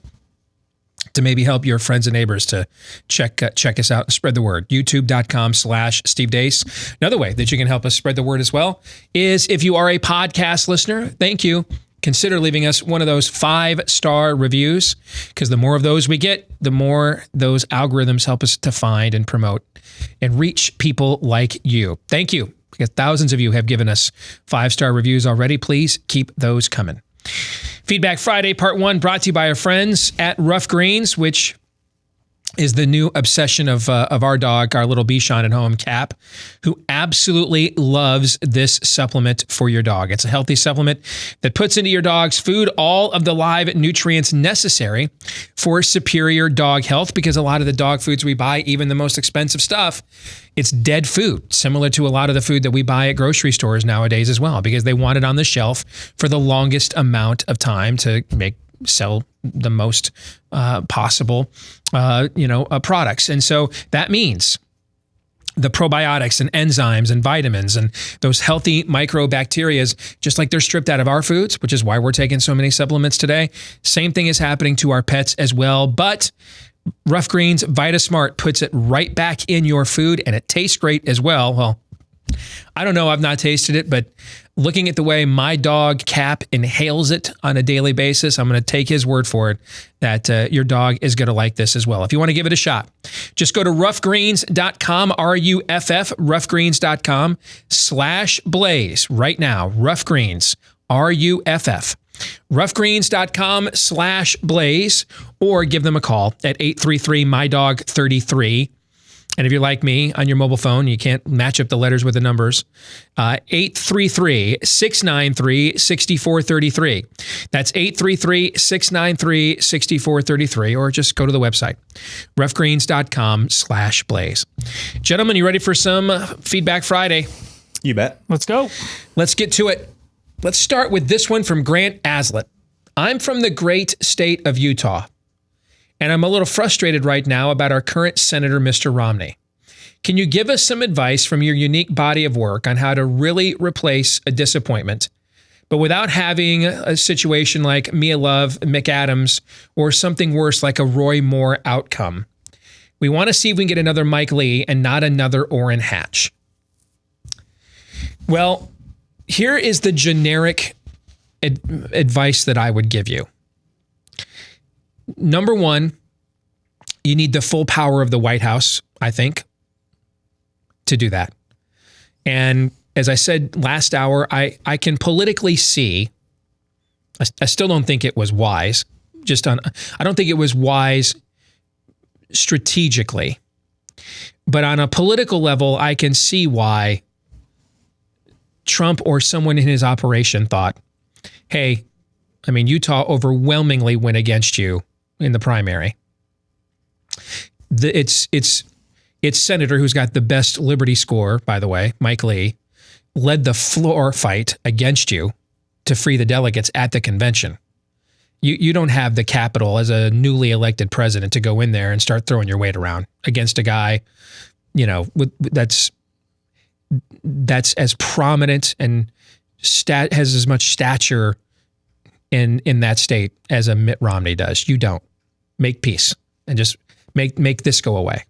to maybe help your friends and neighbors to check us out and spread the word. youtube.com/Steve Deace. Another way that you can help us spread the word as well is if you are a podcast listener, thank you. Consider leaving us one of those 5-star reviews, because the more of those we get, the more those algorithms help us to find and promote and reach people like you. Thank you, because thousands of you have given us 5-star reviews already. Please keep those coming. Feedback Friday, Part 1, brought to you by our friends at Rough Greens, which is the new obsession of our dog, our little Bichon at home, Cap, who absolutely loves this supplement for your dog. It's a healthy supplement that puts into your dog's food all of the live nutrients necessary for superior dog health, because a lot of the dog foods we buy, even the most expensive stuff, it's dead food, similar to a lot of the food that we buy at grocery stores nowadays as well, because they want it on the shelf for the longest amount of time to sell the most possible, products. And so that means the probiotics and enzymes and vitamins and those healthy microbacteria, just like they're stripped out of our foods, which is why we're taking so many supplements today. Same thing is happening to our pets as well. But Rough Greens VitaSmart puts it right back in your food, and it tastes great as well. Well, I don't know. I've not tasted it, but looking at the way my dog Cap inhales it on a daily basis, I'm going to take his word for it that your dog is going to like this as well. If you want to give it a shot, just go to roughgreens.com, RUFF, roughgreens.com/blaze right now. Rough Greens, RUFF. roughgreens.com/blaze, or give them a call at 833-MyDog33. And if you're like me on your mobile phone, you can't match up the letters with the numbers, 833-693-6433. That's 833-693-6433, or just go to the website, roughgreens.com/blaze. Gentlemen, you ready for some Feedback Friday? You bet. Let's go. Let's get to it. Let's start with this one from Grant Aslett. I'm from the great state of Utah, and I'm a little frustrated right now about our current Senator, Mr. Romney. Can you give us some advice from your unique body of work on how to really replace a disappointment, but without having a situation like Mia Love, McAdams, or something worse like a Roy Moore outcome? We want to see if we can get another Mike Lee and not another Orrin Hatch. Well, here is the generic advice that I would give you. Number one, you need the full power of the White House, I think, to do that. And as I said last hour, I can politically see, I still don't think it was wise, I don't think it was wise strategically, but on a political level, I can see why Trump or someone in his operation thought, hey, Utah overwhelmingly went against you in the primary. Its senator, who's got the best Liberty score, by the way, Mike Lee, led the floor fight against you to free the delegates at the convention. You don't have the capital as a newly elected president to go in there and start throwing your weight around against a guy, that's as prominent and has as much stature in that state as a Mitt Romney does. You don't. Make peace and just make this go away.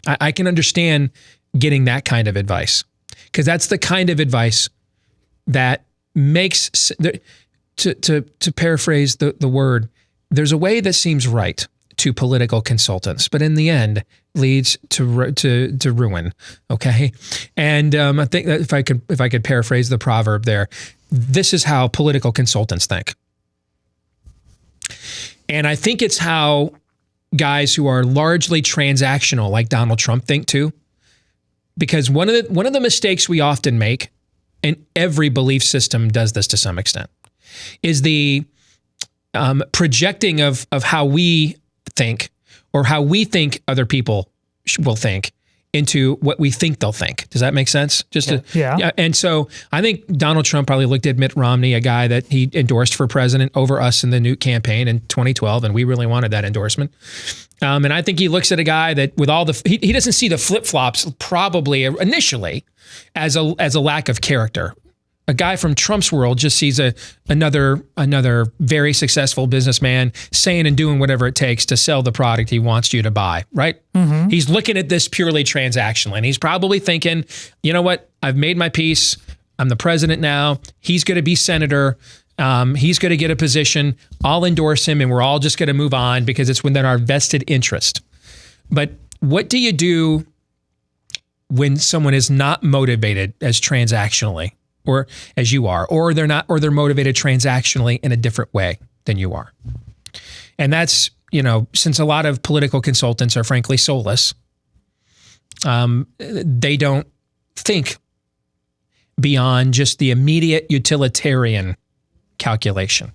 I can understand getting that kind of advice, because that's the kind of advice that makes, to paraphrase the word, there's a way that seems right to political consultants, but in the end leads to ruin. Okay, and I think that if I could paraphrase the proverb there, this is how political consultants think, and I think it's how guys who are largely transactional, like Donald Trump, think too. Because one of the mistakes we often make, and every belief system does this to some extent, is the projecting of how we think or how we think other people will think into what we think they'll think. Does that make sense? Yeah. And so I think Donald Trump probably looked at Mitt Romney, a guy that he endorsed for president over us in the Newt campaign in 2012, and we really wanted that endorsement. And I think he looks at a guy that with all he doesn't see the flip-flops probably initially as a lack of character. A guy from Trump's world just sees another very successful businessman saying and doing whatever it takes to sell the product he wants you to buy, right? Mm-hmm. He's looking at this purely transactional, and he's probably thinking, you know what? I've made my peace. I'm the president now. He's going to be senator. He's going to get a position. I'll endorse him, and we're all just going to move on because it's within our vested interest. But what do you do when someone is not motivated as transactionally, or as you are, or they're motivated transactionally in a different way than you are? And that's since a lot of political consultants are frankly soulless, they don't think beyond just the immediate utilitarian calculation.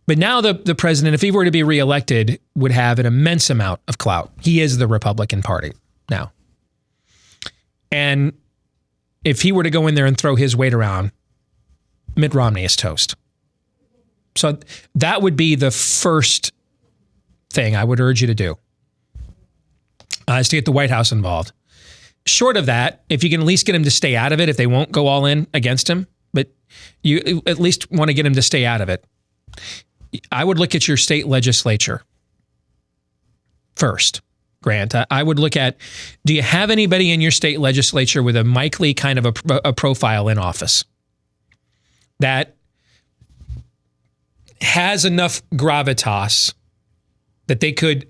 But now the president, if he were to be reelected, would have an immense amount of clout. He is the Republican Party now. And if he were to go in there and throw his weight around, Mitt Romney is toast. So that would be the first thing I would urge you to do, is to get the White House involved. Short of that, if you can at least get him to stay out of it, if they won't go all in against him, but you at least want to get him to stay out of it, I would look at your state legislature first, Grant. I would look at, do you have anybody in your state legislature with a Mike Lee kind of a profile in office that has enough gravitas that they could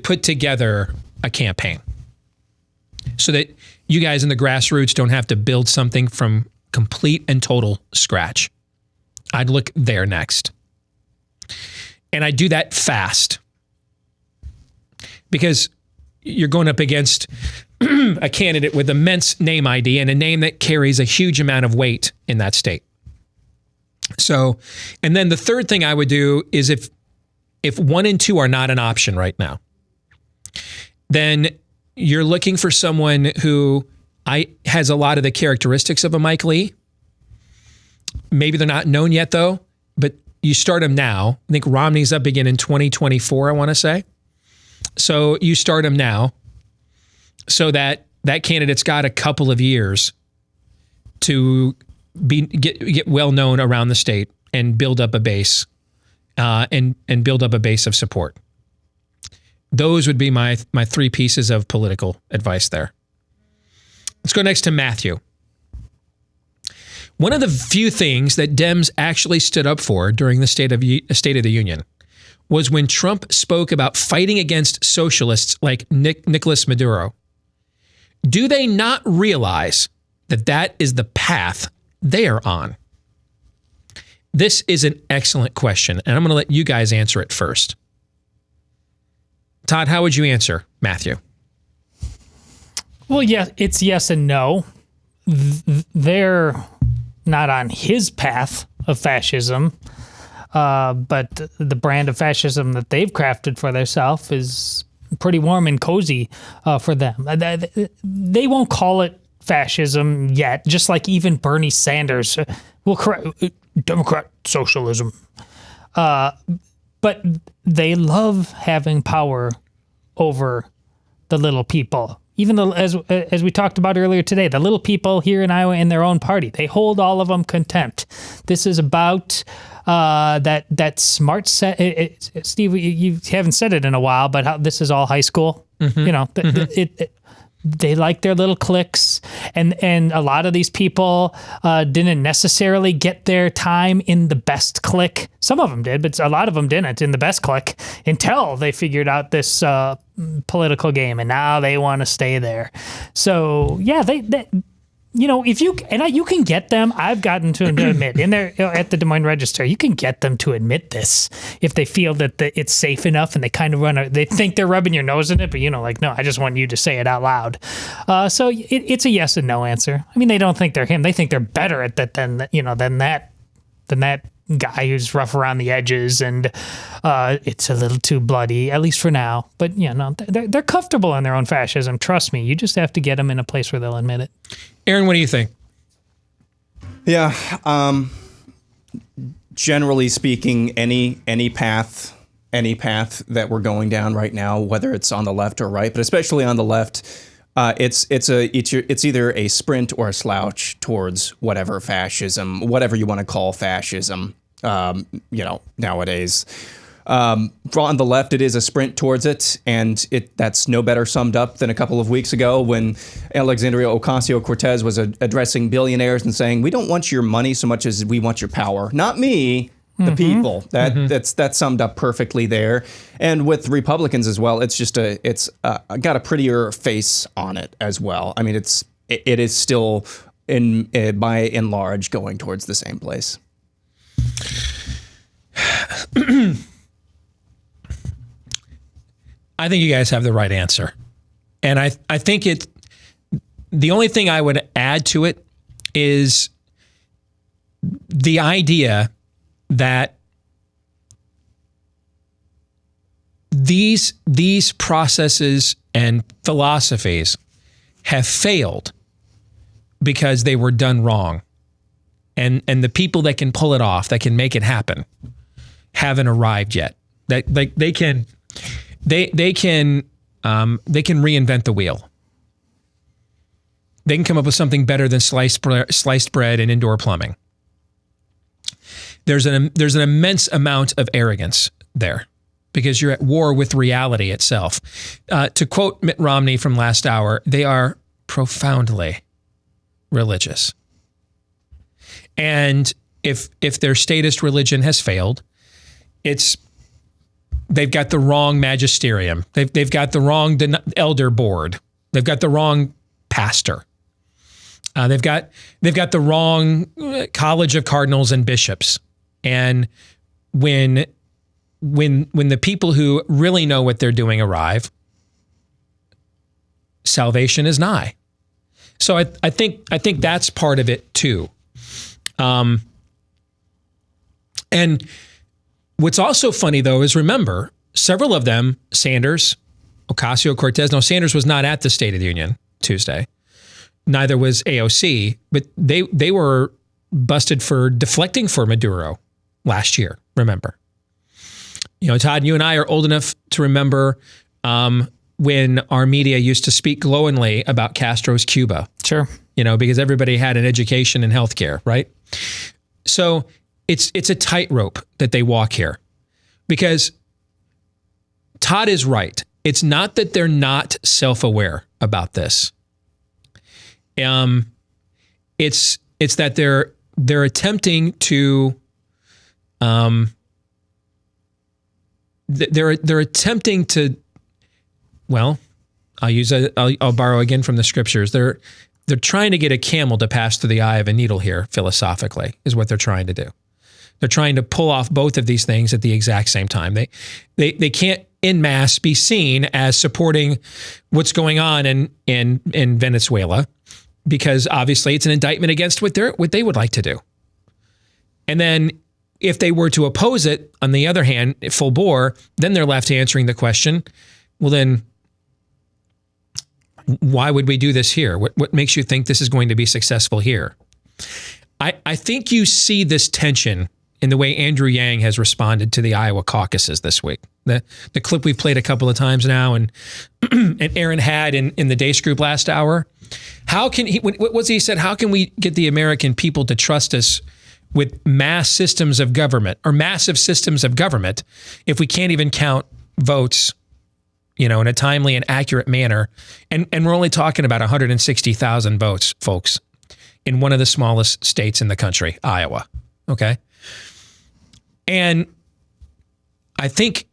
put together a campaign so that you guys in the grassroots don't have to build something from complete and total scratch? I'd look there next. And I do that fast because you're going up against a candidate with immense name ID and a name that carries a huge amount of weight in that state. So, and then the third thing I would do is if 1 and 2 are not an option right now, then you're looking for someone who has a lot of the characteristics of a Mike Lee. Maybe they're not known yet, though, but you start them now. I think Romney's up again in 2024, I want to say. So you start him now so that candidate's got a couple of years to get well known around the state and build up a base and build up a base of support. Those would be my 3 pieces of political advice there. Let's go next to Matthew. One of the few things that Dems actually stood up for during the State of the Union was when Trump spoke about fighting against socialists like Nicolas Maduro. Do they not realize that that is the path they are on? This is an excellent question, and I'm going to let you guys answer it first. Todd, how would you answer Matthew? Well, yeah, it's yes and no. They're not on his path of fascism, but the brand of fascism that they've crafted for themselves is pretty warm and cozy for them. They won't call it fascism yet, just like even Bernie Sanders will correct Democrat socialism. But they love having power over the little people. Even though, as we talked about earlier today, the little people here in Iowa in their own party, they hold all of them contempt. This is about that smart set. Steve, you haven't said it in a while, but how this is all high school. Mm-hmm. They like their little cliques, and a lot of these people didn't necessarily get their time in the best clique. Some of them did, but a lot of them didn't in the best clique until they figured out this political game, and now they want to stay there. So yeah, they if you can get them, I've gotten to admit in there at the Des Moines Register, you can get them to admit this if they feel that it's safe enough and they kind of they think they're rubbing your nose in it, but like, no, I just want you to say it out loud. So it's a yes and no answer. I mean, they don't think they're him. They think they're better at that than that guy who's rough around the edges and it's a little too bloody, at least for now. But they're comfortable in their own fascism. Trust me, you just have to get them in a place where they'll admit it. Aaron, what do you think? Yeah, generally speaking, any path that we're going down right now, whether it's on the left or right, but especially on the left, it's either a sprint or a slouch towards whatever fascism, whatever you want to call fascism. Nowadays, on the left, it is a sprint towards it, and that's no better summed up than a couple of weeks ago when Alexandria Ocasio-Cortez was addressing billionaires and saying, "We don't want your money so much as we want your power, not me." The people. That's summed up perfectly there. And with Republicans as well, it's got a prettier face on it as well. I mean, it is still by and large going towards the same place. I think you guys have the right answer. And I think the only thing I would add to it is the idea that these processes and philosophies have failed because they were done wrong. And the people that can pull it off, that can make it happen, haven't arrived yet. That they can reinvent the wheel. They can come up with something better than sliced bread and indoor plumbing. There's an immense amount of arrogance there because you're at war with reality itself. To quote Mitt Romney from last hour, they are profoundly religious. And if their statist religion has failed, they've got the wrong magisterium. They've got the wrong elder board. They've got the wrong pastor. They've got the wrong college of cardinals and bishops. And when the people who really know what they're doing arrive, salvation is nigh. So I think that's part of it too. And what's also funny though is, remember, several of them, Sanders, Ocasio-Cortez. No, Sanders was not at the State of the Union Tuesday. Neither was AOC, but they were busted for deflecting for Maduro last year. Remember, Todd, you and I are old enough to remember when our media used to speak glowingly about Castro's Cuba. Sure. Because everybody had an education and healthcare, right? So it's a tightrope that they walk here, because Todd is right. It's not that they're not self-aware about this. It's that they're attempting to they're attempting to, well, I'll borrow again from the scriptures. They're trying to get a camel to pass through the eye of a needle here, philosophically, is what they're trying to do. They're trying to pull off both of these things at the exact same time. They can't en masse be seen as supporting what's going on in Venezuela, because obviously it's an indictment against what they would like to do. And then if they were to oppose it, on the other hand, full bore, then they're left answering the question, well then, why would we do this here? What makes you think this is going to be successful here? I think you see this tension in the way Andrew Yang has responded to the Iowa caucuses this week. The clip we've played a couple of times now, and Aaron had in the Deace group last hour. How can he said? How can we get the American people to trust us with mass systems of government, or massive systems of government, if we can't even count votes, in a timely and accurate manner? And we're only talking about 160,000 votes, folks, in one of the smallest states in the country, Iowa. Okay. And I think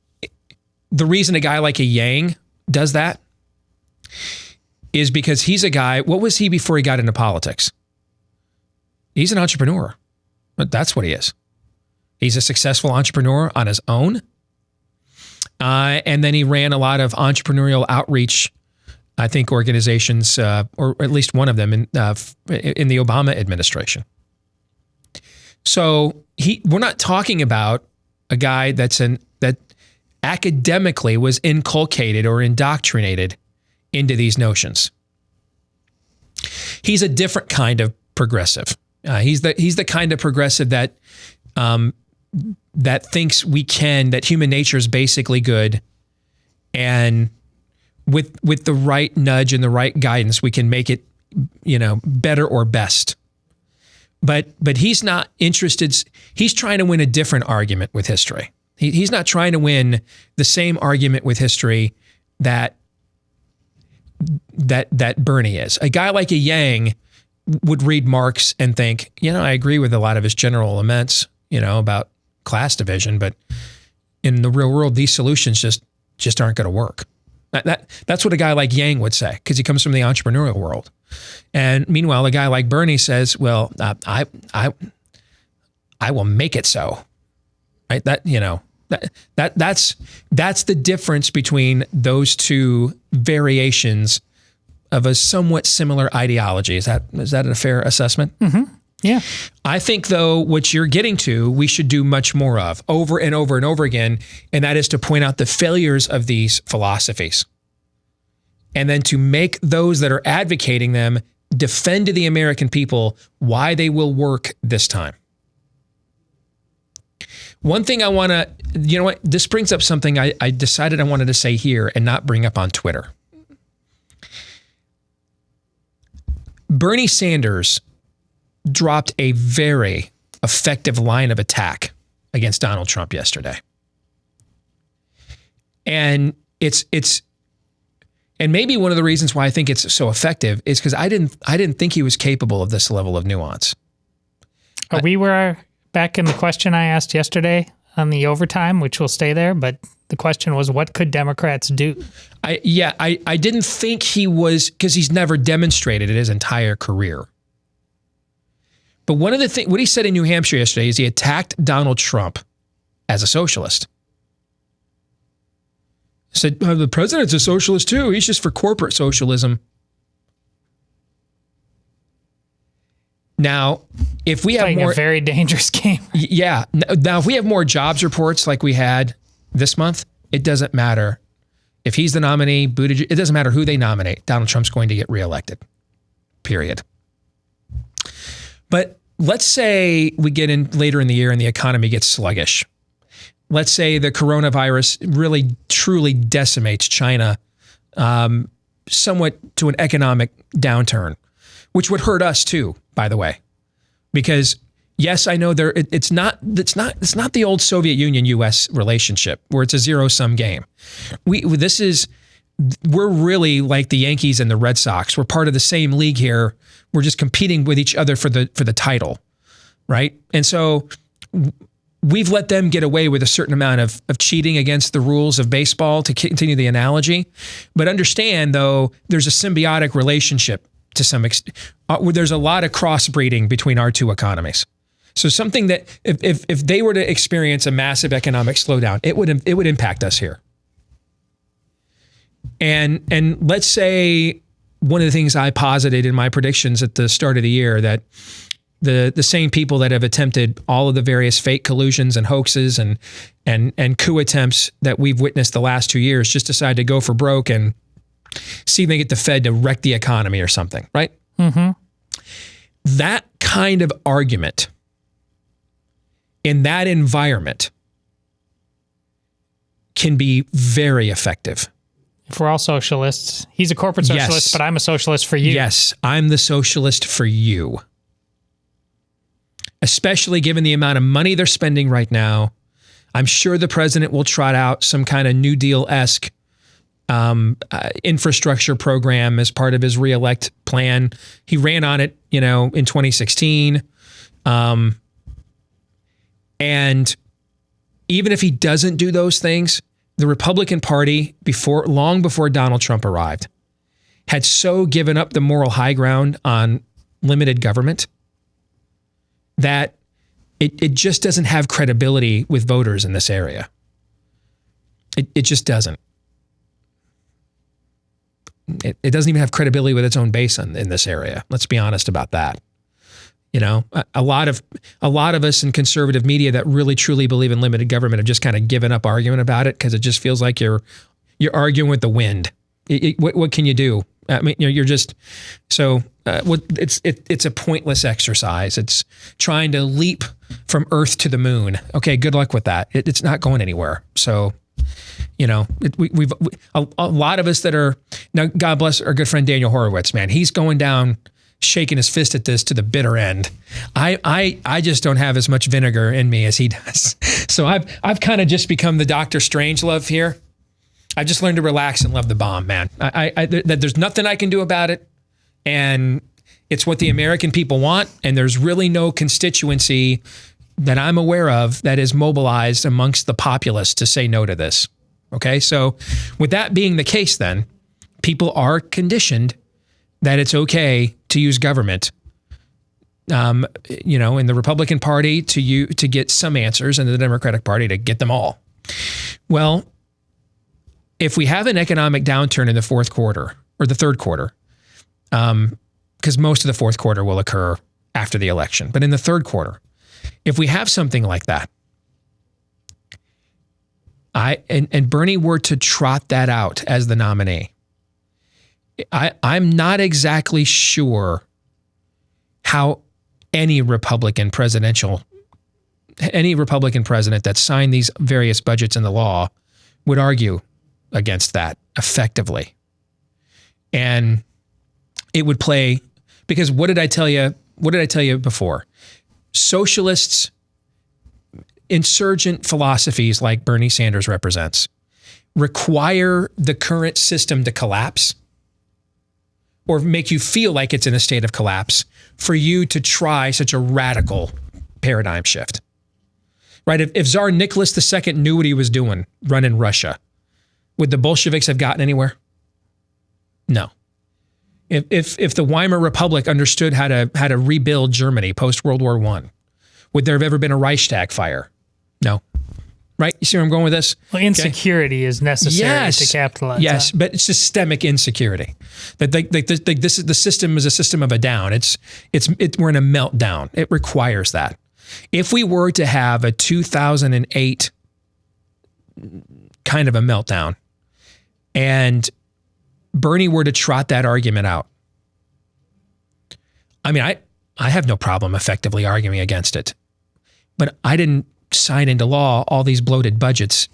the reason a guy like a Yang does that is because he's a guy, what was he before he got into politics? He's an entrepreneur. That's what he is. He's a successful entrepreneur on his own. And then he ran a lot of entrepreneurial outreach, I think, organizations, or at least one of them in the Obama administration. So we're not talking about a guy that academically was inculcated or indoctrinated into these notions. He's a different kind of progressive. He's the kind of progressive that thinks that human nature is basically good, and with the right nudge and the right guidance, we can make it, better or best. But he's not interested. He's trying to win a different argument with history. He's not trying to win the same argument with history that Bernie is. A guy like a Yang would read Marx and think, I agree with a lot of his general laments, about class division, but in the real world, these solutions just aren't going to work. That's what a guy like Yang would say, because he comes from the entrepreneurial world. And meanwhile, a guy like Bernie says, well, I will make it so. Right? That's the difference between those two variations of a somewhat similar ideology. Is that a fair assessment? Mm-hmm. Yeah. I think, though, what you're getting to, we should do much more of over and over and over again, and that is to point out the failures of these philosophies. And then to make those that are advocating them defend to the American people why they will work this time. One thing I want to, you know what, this brings up something I decided I wanted to say here and not bring up on Twitter. Bernie Sanders dropped a very effective line of attack against Donald Trump yesterday. And and maybe one of the reasons why I think it's so effective is because I didn't think he was capable of this level of nuance. We were back in the question I asked yesterday on the overtime, which will stay there, but the question was, what could Democrats do? I didn't think he was, because he's never demonstrated it his entire career. But one of the things, what he said in New Hampshire yesterday is he attacked Donald Trump as a socialist. Said, the president's a socialist too. He's just for corporate socialism. Now, if we have more, a very dangerous game. Yeah. Now, if we have more jobs reports like we had this month, it doesn't matter if he's the nominee. Buttigieg, it doesn't matter who they nominate. Donald Trump's going to get reelected. Period. But let's say we get in later in the year and the economy gets sluggish. Let's say the coronavirus really, truly decimates China, somewhat to an economic downturn, which would hurt us too, by the way, because yes, I know it's not the old Soviet Union-U.S. relationship where it's a zero-sum game. We're really like the Yankees and the Red Sox. We're part of the same league here. We're just competing with each other for the title, right? And so we've let them get away with a certain amount of cheating against the rules of baseball, to continue the analogy. But understand, though, there's a symbiotic relationship to some extent. There's a lot of crossbreeding between our two economies. So something that if they were to experience a massive economic slowdown, it would impact us here. And let's say one of the things I posited in my predictions at the start of the year, that the same people that have attempted all of the various fake collusions and hoaxes and coup attempts that we've witnessed the last 2 years just decide to go for broke and see if they get the Fed to wreck the economy or something, right? Mm-hmm. That kind of argument in that environment can be very effective. If we're all socialists, he's a corporate socialist, yes, but I'm a socialist for you. Yes, I'm the socialist for you. Especially given the amount of money they're spending right now. I'm sure the president will trot out some kind of New Deal-esque infrastructure program as part of his reelect plan. He ran on it, in 2016. And even if he doesn't do those things, the Republican Party, long before Donald Trump arrived, had so given up the moral high ground on limited government that it just doesn't have credibility with voters in this area. It just doesn't. It doesn't even have credibility with its own base in this area. Let's be honest about that. A lot of us in conservative media that really truly believe in limited government have just kind of given up arguing about it because it just feels like you're arguing with the wind. What can you do? I mean, you're just so. It's a pointless exercise. It's trying to leap from Earth to the moon. Okay, good luck with that. It's not going anywhere. So, we've a lot of us that are now. God bless our good friend Daniel Horowitz. Man, he's going down, shaking his fist at this to the bitter end. I just don't have as much vinegar in me as he does. So I've kind of just become the Dr. Strangelove here. I've just learned to relax and love the bomb, man. There's nothing I can do about it. And it's what the American people want. And there's really no constituency that I'm aware of that is mobilized amongst the populace to say no to this. Okay. So with that being the case, then people are conditioned that it's okay to use government, in the Republican Party to get some answers and the Democratic Party to get them all. Well, if we have an economic downturn in the fourth quarter or the third quarter, because most of the fourth quarter will occur after the election, but in the third quarter, if we have something like that, and Bernie were to trot that out as the nominee, I'm not exactly sure how any Republican president that signed these various budgets into law would argue against that effectively. And it would play, because what did I tell you? What did I tell you before? Socialists, insurgent philosophies like Bernie Sanders represents require the current system to collapse or make you feel like it's in a state of collapse for you to try such a radical paradigm shift. Right? If Tsar Nicholas II knew what he was doing running Russia, would the Bolsheviks have gotten anywhere? No. If the Weimar Republic understood how to rebuild Germany post World War I, would there have ever been a Reichstag fire? No. Right? You see where I'm going with this? Well, insecurity is necessary to capitalize. Yes, but it's systemic insecurity. That the system is a system of a down. We're in a meltdown. It requires that. If we were to have a 2008 kind of a meltdown, and Bernie were to trot that argument out, I mean, I have no problem effectively arguing against it, but I didn't sign into law all these bloated budgets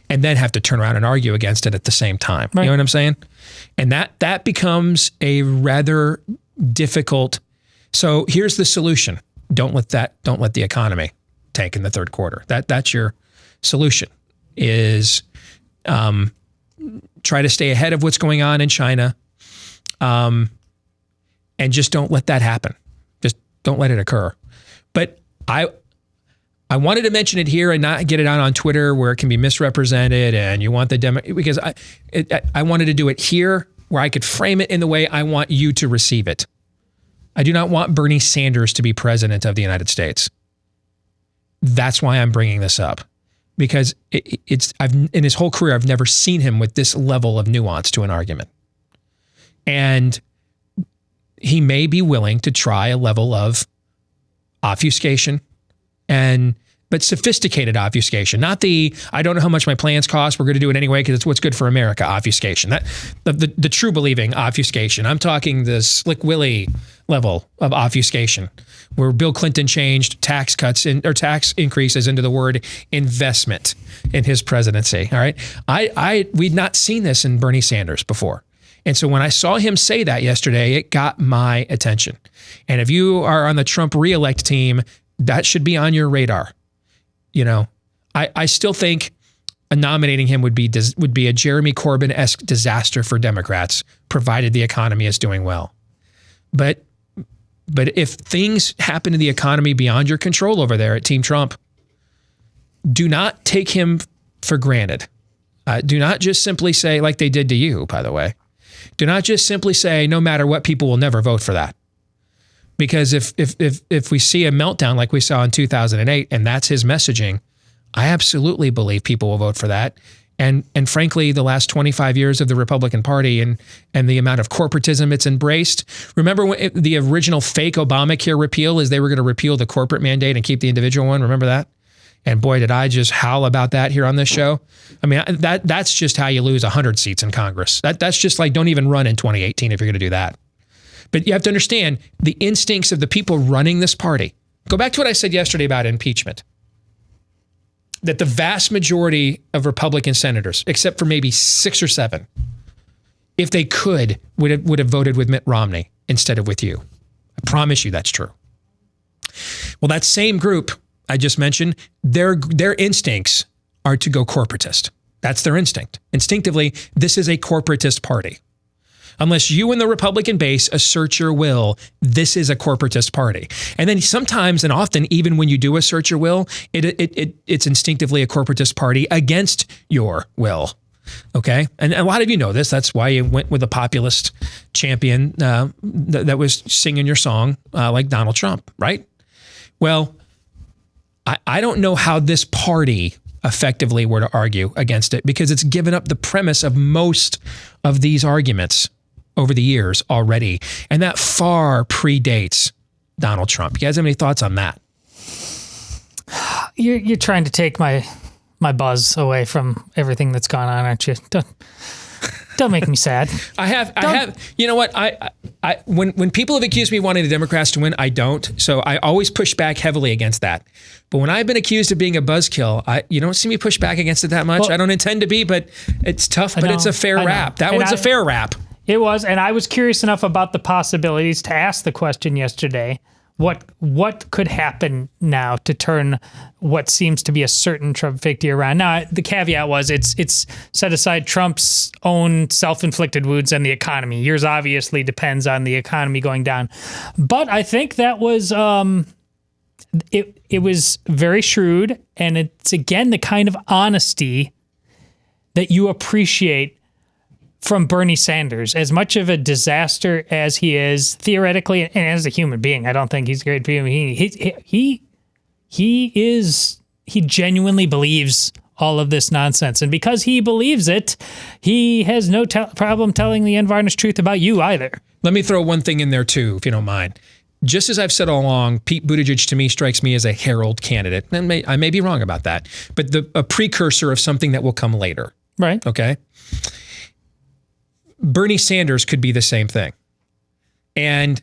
and then have to turn around and argue against it at the same time. Right. You know what I'm saying? And that becomes a rather difficult. So here's the solution. Don't let the economy tank in the third quarter. That's your solution, is try to stay ahead of what's going on in China, and just don't let that happen. Just don't let it occur. But I wanted to mention it here and not get it out on Twitter where it can be misrepresented and you want the because I wanted to do it here where I could frame it in the way I want you to receive it. I do not want Bernie Sanders to be president of the United States. That's why I'm bringing this up, because in his whole career, I've never seen him with this level of nuance to an argument. And he may be willing to try a level of obfuscation, but sophisticated obfuscation, not the I don't know how much my plans cost, we're going to do it anyway because it's what's good for America obfuscation. That the true believing obfuscation. I'm talking the Slick Willie level of obfuscation, where Bill Clinton changed tax cuts or tax increases into the word investment in his presidency. All right, we'd not seen this in Bernie Sanders before. And so when I saw him say that yesterday, it got my attention. And if you are on the Trump reelect team, that should be on your radar. You know, I still think nominating him would be a Jeremy Corbyn-esque disaster for Democrats, provided the economy is doing well. But if things happen to the economy beyond your control over there at Team Trump, do not take him for granted. Do not just simply say, like they did to you, by the way, do not just simply say, no matter what, people will never vote for that. Because if we see a meltdown like we saw in 2008, and that's his messaging, I absolutely believe people will vote for that. And frankly, the last 25 years of the Republican Party and the amount of corporatism it's embraced. Remember when the original fake Obamacare repeal is they were going to repeal the corporate mandate and keep the individual one? Remember that? And boy, did I just howl about that here on this show. I mean, that's just how you lose 100 seats in Congress. That's just like, don't even run in 2018 if you're going to do that. But you have to understand the instincts of the people running this party. Go back to what I said yesterday about impeachment. That the vast majority of Republican senators, except for maybe 6 or 7, if they could, would have voted with Mitt Romney instead of with you. I promise you that's true. Well, that same group I just mentioned, their instincts are to go corporatist. That's their instinct. Instinctively, this is a corporatist party. Unless you in the Republican base assert your will, this is a corporatist party. And then sometimes and often, even when you do assert your will, it's instinctively a corporatist party against your will. Okay? And a lot of you know this. That's why you went with a populist champion that was singing your song like Donald Trump, right? Well, I don't know how this party effectively were to argue against it, because it's given up the premise of most of these arguments over the years already. And that far predates Donald Trump. You guys have any thoughts on that? You're trying to take my buzz away from everything that's gone on, aren't you? Don't make me sad. I have. You know what? When people have accused me of wanting the Democrats to win, I don't. So I always push back heavily against that. But when I've been accused of being a buzzkill, you don't see me push back against it that much. Well, I don't intend to be, but it's tough. But it's a fair rap. That one's a fair rap. It was, and I was curious enough about the possibilities to ask the question yesterday. What could happen now to turn what seems to be a certain Trump victory around? Now, the caveat was it's set aside Trump's own self-inflicted wounds and the economy. Yours obviously depends on the economy going down. But I think that was it was very shrewd, and it's again the kind of honesty that you appreciate from Bernie Sanders. As much of a disaster as he is theoretically and as a human being, I don't think he's a great human being. He genuinely believes all of this nonsense, and because he believes it, he has no problem telling the unvarnished truth about you either. Let me throw one thing in there too, if you don't mind. Just as I've said all along, Pete Buttigieg to me strikes me as a herald candidate, and I may be wrong about that, but a precursor of something that will come later. Right. Okay. Bernie Sanders could be the same thing. And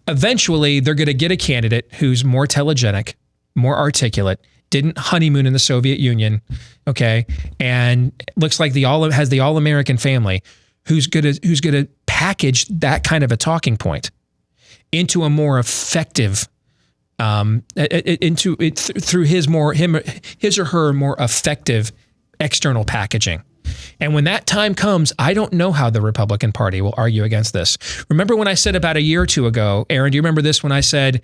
eventually they're going to get a candidate who's more telegenic, more articulate, didn't honeymoon in the Soviet Union, okay, and looks like has the all-American family, who's going to package that kind of a talking point into a more effective through his or her more effective external packaging. And when that time comes, I don't know how the Republican Party will argue against this. Remember when I said about a year or two ago, Aaron, do you remember this, when I said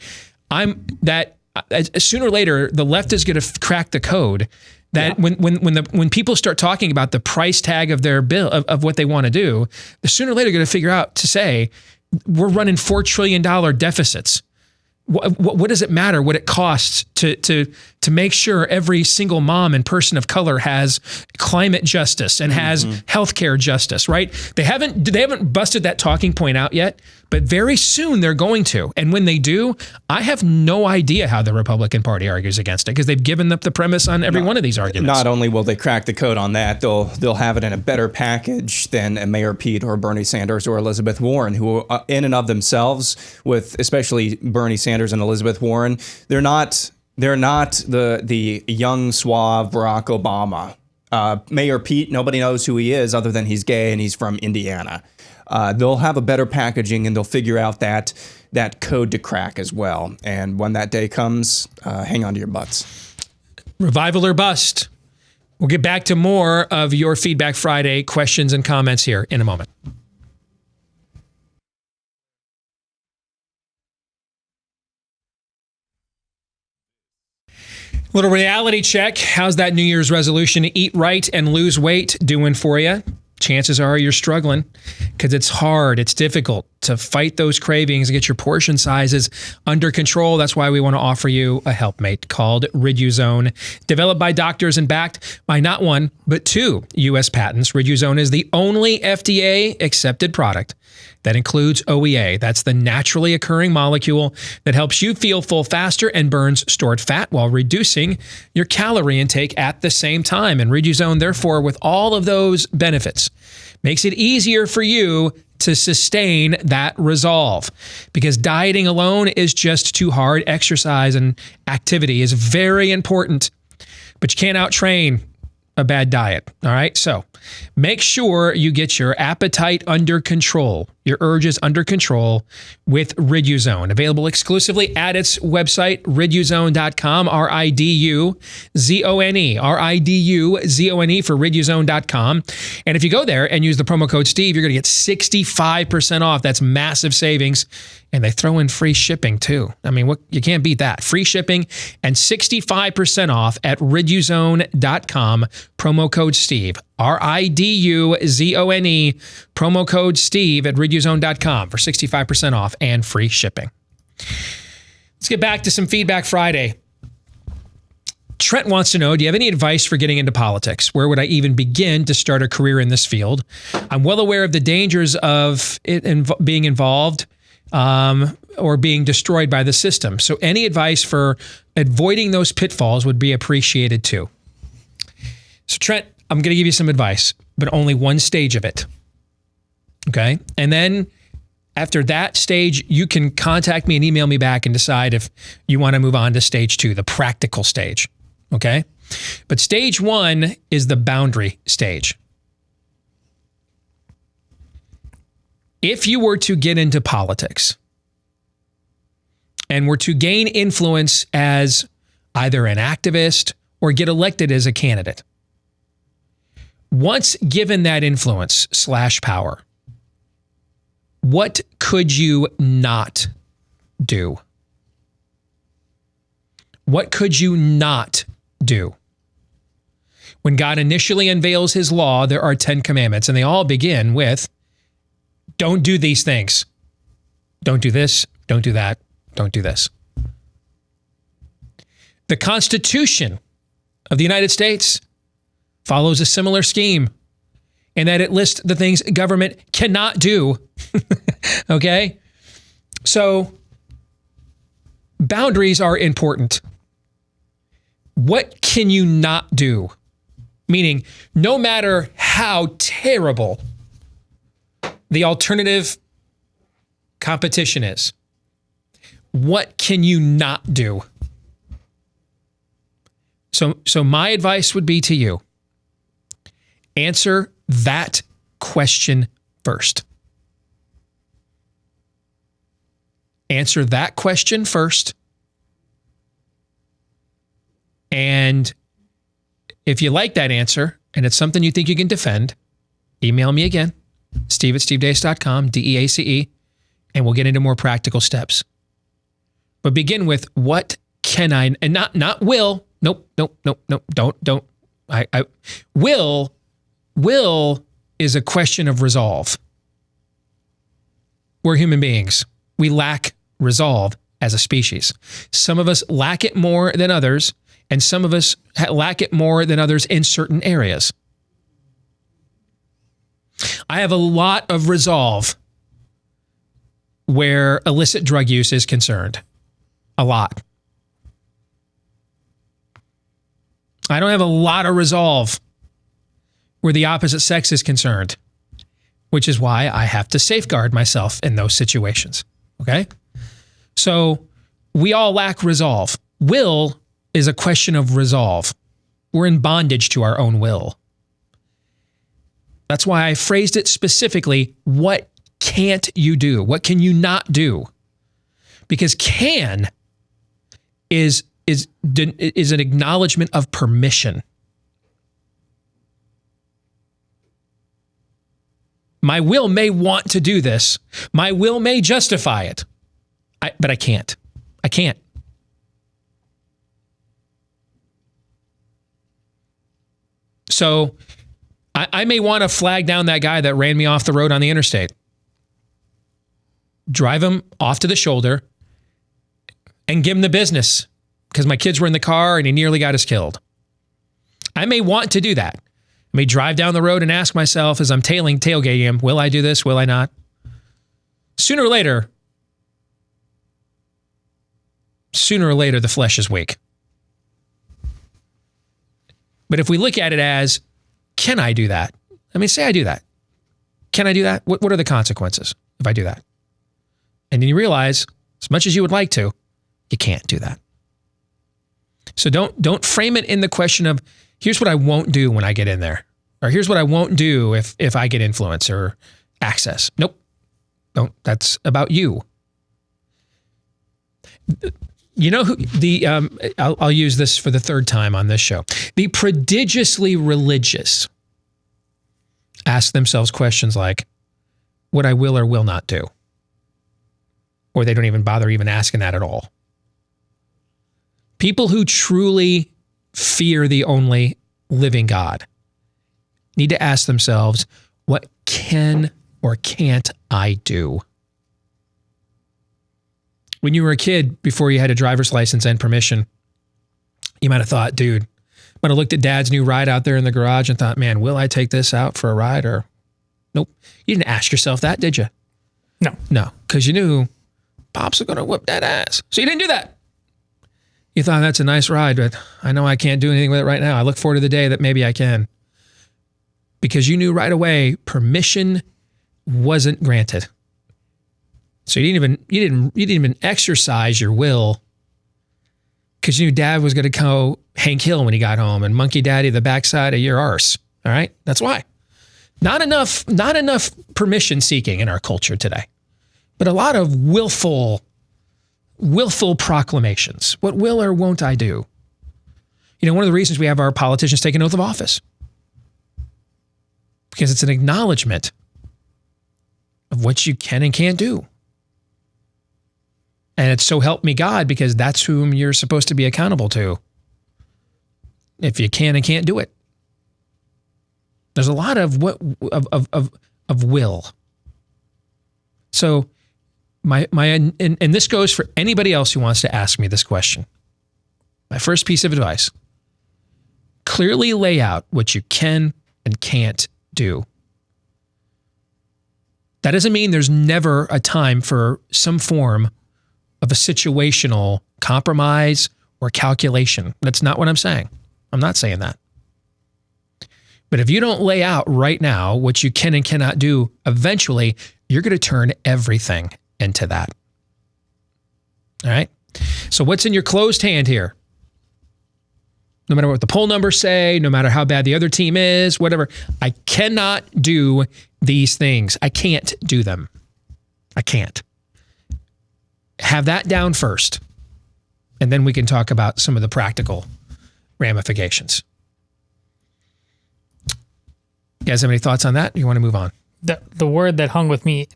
sooner or later the left is going to crack the code that when people start talking about the price tag of their bill of what they want to do, sooner or later they're going to figure out to say we're running $4 trillion deficits. What does it matter what it costs to make sure every single mom and person of color has climate justice and has healthcare justice, right? They haven't busted that talking point out yet, but very soon they're going to. And when they do, I have no idea how the Republican Party argues against it, because they've given up the premise on every one of these arguments. Not only will they crack the code on that, they'll have it in a better package than a Mayor Pete or Bernie Sanders or Elizabeth Warren, who in and of themselves, with especially Bernie Sanders and Elizabeth Warren, they're not the young suave Barack Obama. Mayor Pete, nobody knows who he is other than he's gay and he's from Indiana. They'll have a better packaging, and they'll figure out that code to crack as well. And when that day comes, hang on to your butts. Revival or bust. We'll get back to more of your Feedback Friday questions and comments here in a moment. Little reality check. How's that New Year's resolution to eat right and lose weight doing for you? Chances are you're struggling, because it's hard, it's difficult to fight those cravings and get your portion sizes under control. That's why we want to offer you a helpmate called Riduzone. Developed by doctors and backed by not one, but 2 U.S. patents, Riduzone is the only FDA-accepted product that includes OEA. That's the naturally occurring molecule that helps you feel full faster and burns stored fat while reducing your calorie intake at the same time. And Riduzone, therefore, with all of those benefits, makes it easier for you to sustain that resolve, because dieting alone is just too hard. Exercise and activity is very important, but you can't out-train a bad diet. All right. So make sure you get your appetite under control, your urges under control with Riduzone. Available exclusively at its website, riduzone.com, Riduzone, Riduzone for riduzone.com. And if you go there and use the promo code Steve, you're going to get 65% off. That's massive savings. And they throw in free shipping too. I mean, you can't beat that. Free shipping and 65% off at riduzone.com. Promo code Steve, Riduzone, promo code Steve at riduzone.com for 65% off and free shipping. Let's get back to some Feedback Friday. Trent wants to know, do you have any advice for getting into politics? Where would I even begin to start a career in this field? I'm well aware of the dangers of it being involved or being destroyed by the system. So any advice for avoiding those pitfalls would be appreciated too. So Trent, I'm going to give you some advice, but only one stage of it. Okay? And then after that stage, you can contact me and email me back and decide if you want to move on to stage 2, the practical stage. Okay? But stage 1 is the boundary stage. If you were to get into politics and were to gain influence as either an activist or get elected as a candidate, once given that influence / power, what could you not do? What could you not do? When God initially unveils his law, there are 10 commandments, and they all begin with, don't do these things. Don't do this, don't do that, don't do this. The Constitution of the United States follows a similar scheme in that it lists the things government cannot do. Okay? So boundaries are important. What can you not do? Meaning, no matter how terrible the alternative competition is, what can you not do? So my advice would be to you, answer that question first. Answer that question first. And if you like that answer and it's something you think you can defend, email me again, steve@stevedeace.com, DEACE, and we'll get into more practical steps. But begin with, what can I, and not will, nope, don't. Will is a question of resolve. We're human beings. We lack resolve as a species. Some of us lack it more than others, and some of us lack it more than others in certain areas. I have a lot of resolve where illicit drug use is concerned. A lot. I don't have a lot of resolve where the opposite sex is concerned, which is why I have to safeguard myself in those situations. Okay? So we all lack resolve. Will is a question of resolve. We're in bondage to our own will. That's why I phrased it specifically, what can't you do? What can you not do? Because can is an acknowledgement of permission. My will may want to do this. My will may justify it. But I can't. I can't. So I may want to flag down that guy that ran me off the road on the interstate. Drive him off to the shoulder and give him the business because my kids were in the car and he nearly got us killed. I may want to do that. I may drive down the road and ask myself as I'm tailgating him, will I do this? Will I not? Sooner or later, the flesh is weak. But if we look at it as, can I do that? I mean, say I do that. Can I do that? What are the consequences if I do that? And then you realize, as much as you would like to, you can't do that. So don't frame it in the question of, here's what I won't do when I get in there. Or here's what I won't do if I get influence or access. Nope. Don't. That's about you. You know who I'll use this for the third time on this show. The prodigiously religious ask themselves questions like, what I will or will not do. Or they don't even bother even asking that at all. People who truly fear the only living God need to ask themselves, what can or can't I do? When you were a kid, before you had a driver's license and permission, You might have thought, dude, might have looked at Dad's new ride out there in the garage and thought, man, will I take this out for a ride? Or nope. You didn't ask yourself that, did you? No, because you knew Pops was going to whip that ass. So you didn't do that. You thought, that's a nice ride, but I know I can't do anything with it right now. I look forward to the day that maybe I can. Because you knew right away permission wasn't granted. So you didn't even exercise your will because you knew Dad was going to go Hank Hill when he got home and monkey daddy the backside of your arse. All right? That's why. Not enough permission seeking in our culture today, but a lot of willful proclamations. What will or won't I do? You know, one of the reasons we have our politicians take an oath of office, because it's an acknowledgement of what you can and can't do. And it's so help me God, because that's whom you're supposed to be accountable to if you can and can't do it. There's a lot of will. So and this goes for anybody else who wants to ask me this question. My first piece of advice: clearly lay out what you can and can't do. That doesn't mean there's never a time for some form of a situational compromise or calculation. That's not what I'm saying. I'm not saying that. But if you don't lay out right now what you can and cannot do, eventually you're going to turn everything into that. All right? So what's in your closed hand here? No matter what the poll numbers say, no matter how bad the other team is, whatever, I cannot do these things. I can't do them. I can't. Have that down first, and then we can talk about some of the practical ramifications. You guys have any thoughts on that? You want to move on? The word that hung with me,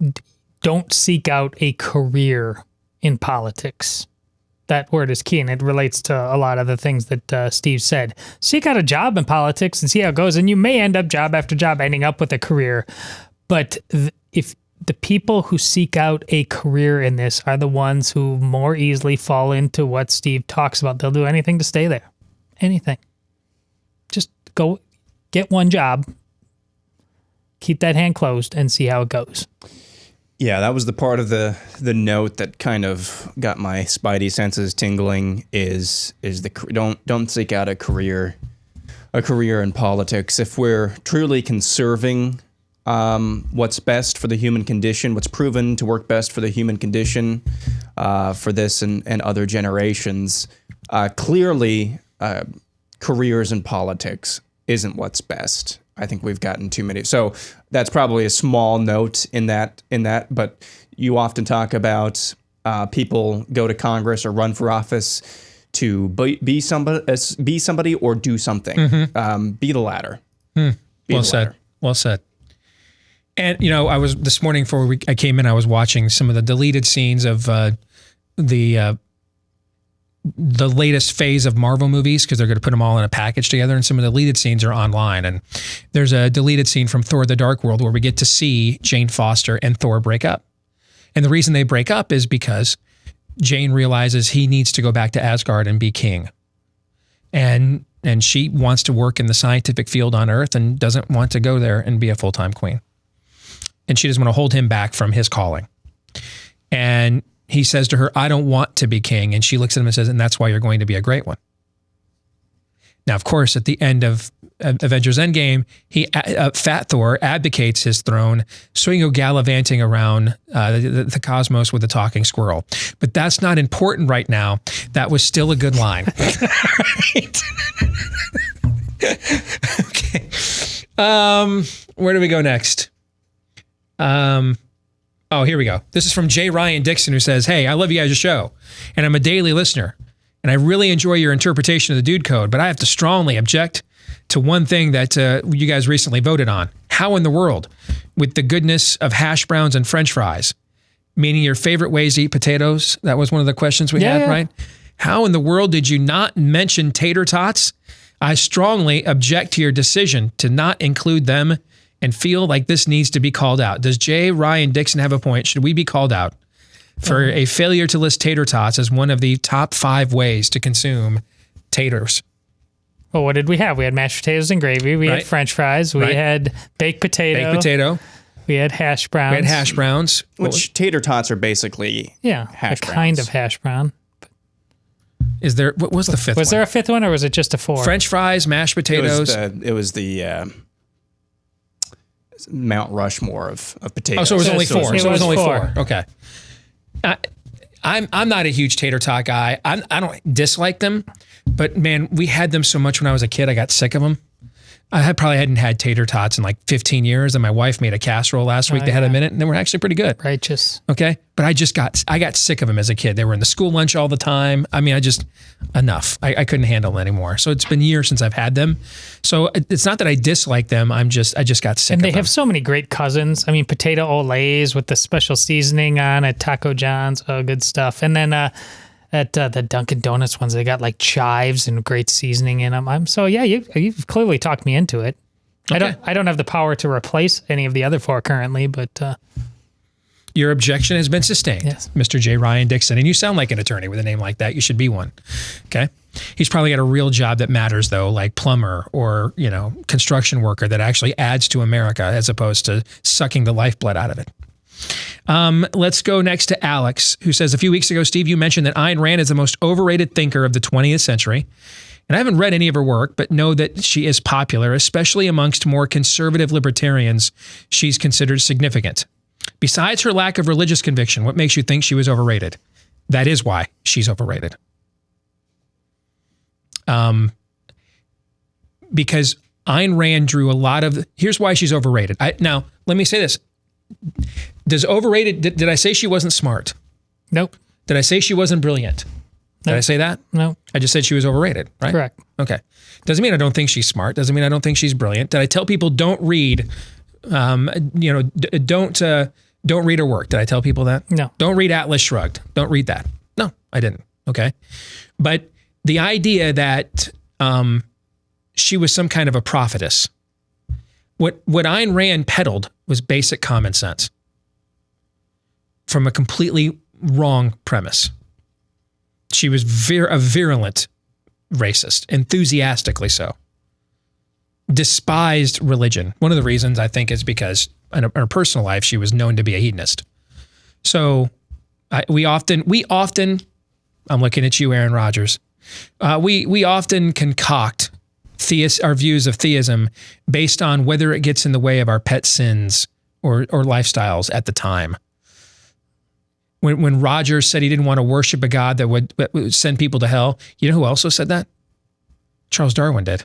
don't seek out a career in politics. That word is key, and it relates to a lot of the things that Steve said. Seek out a job in politics and see how it goes, and you may end up job after job ending up with a career. But if the people who seek out a career in this are the ones who more easily fall into what Steve talks about. They'll do anything to stay there. Anything. Just go get one job, keep that hand closed, and see how it goes. Yeah, that was the part of the note that kind of got my spidey senses tingling. Is don't seek out a career in politics. If we're truly conserving what's best for the human condition, what's proven to work best for the human condition, for this and other generations, clearly careers in politics isn't what's best. I think we've gotten too many. So that's probably a small note in that. But you often talk about people go to Congress or run for office to be somebody or do something. Mm-hmm. Be the latter. Well said. Well said. And I was this morning before I came in, I was watching some of the deleted scenes of the latest phase of Marvel movies, because they're going to put them all in a package together, and some of the deleted scenes are online. And there's a deleted scene from Thor: The Dark World where we get to see Jane Foster and Thor break up. And the reason they break up is because Jane realizes he needs to go back to Asgard and be king. And she wants to work in the scientific field on Earth and doesn't want to go there and be a full-time queen. And she doesn't want to hold him back from his calling. And he says to her, I don't want to be king. And she looks at him and says, and that's why you're going to be a great one. Now, of course, at the end of Avengers Endgame, Fat Thor abdicates his throne so he can go gallivanting around the cosmos with a talking squirrel. But that's not important right now. That was still a good line. Right? Okay. Where do we go next? Oh, here we go. This is from J. Ryan Dixon, who says, hey, I love you guys' show, and I'm a daily listener, and I really enjoy your interpretation of the dude code, but I have to strongly object to one thing that you guys recently voted on. How in the world, with the goodness of hash browns and French fries, meaning your favorite ways to eat potatoes? That was one of the questions we had, right? How in the world did you not mention tater tots? I strongly object to your decision to not include them and feel like this needs to be called out. Does J. Ryan Dixon have a point? Should we be called out for a failure to list tater tots as one of the top 5 ways to consume taters. Well, what did we have? We had mashed potatoes and gravy. We had French fries. We had baked potato. We had hash browns. Which tater tots are basically hash browns. Kind of hash brown. Is there? What was the fifth one? Was there a fifth one, or was it just a four? French fries, mashed potatoes. It was the Mount Rushmore of potatoes. Oh, so it was only four. It was only four. Okay. I'm not a huge tater tot guy. I don't dislike them, but man, we had them so much when I was a kid. I got sick of them. I probably hadn't had tater tots in like 15 years, and my wife made a casserole last week. They had a minute, and they were actually pretty good. Righteous. Okay, but I got sick of them as a kid. They were in the school lunch all the time. I mean, enough. I couldn't handle them anymore. So it's been years since I've had them. So it's not that I dislike them. I just got sick of them. And they have so many great cousins. I mean, potato olays with the special seasoning on at Taco John's. Oh, good stuff. And then at the Dunkin' Donuts ones, they got like chives and great seasoning in them. You've clearly talked me into it. Okay. I don't have the power to replace any of the other four currently, but your objection has been sustained, yes. Mr. J. Ryan Dixon. And you sound like an attorney with a name like that. You should be one. Okay. He's probably got a real job that matters, though, like plumber or, construction worker that actually adds to America as opposed to sucking the lifeblood out of it. Let's go next to Alex, who says, a few weeks ago, Steve, you mentioned that Ayn Rand is the most overrated thinker of the 20th century. And I haven't read any of her work, but know that she is popular, especially amongst more conservative libertarians. She's considered significant. Besides her lack of religious conviction, what makes you think she was overrated? That is why she's overrated. Because Ayn Rand drew a lot of... Here's why she's overrated. Now, let me say this. Does overrated... Did I say she wasn't smart? Nope. Did I say she wasn't brilliant? Did I say that? No. I just said she was overrated, right? Correct. Okay. Doesn't mean I don't think she's smart. Doesn't mean I don't think she's brilliant. Did I tell people don't read... don't read her work. Did I tell people that? No. Don't read Atlas Shrugged. Don't read that. No, I didn't. Okay. But the idea that she was some kind of a prophetess, what Ayn Rand peddled was basic common sense from a completely wrong premise. She was a virulent racist, enthusiastically so. Despised religion. One of the reasons I think is because in her personal life, she was known to be a hedonist. So we often, I'm looking at you, Aaron Rodgers. We often concoct our views of theism based on whether it gets in the way of our pet sins or lifestyles at the time. When Rodgers said he didn't want to worship a God that would send people to hell, you know who also said that? Charles Darwin did.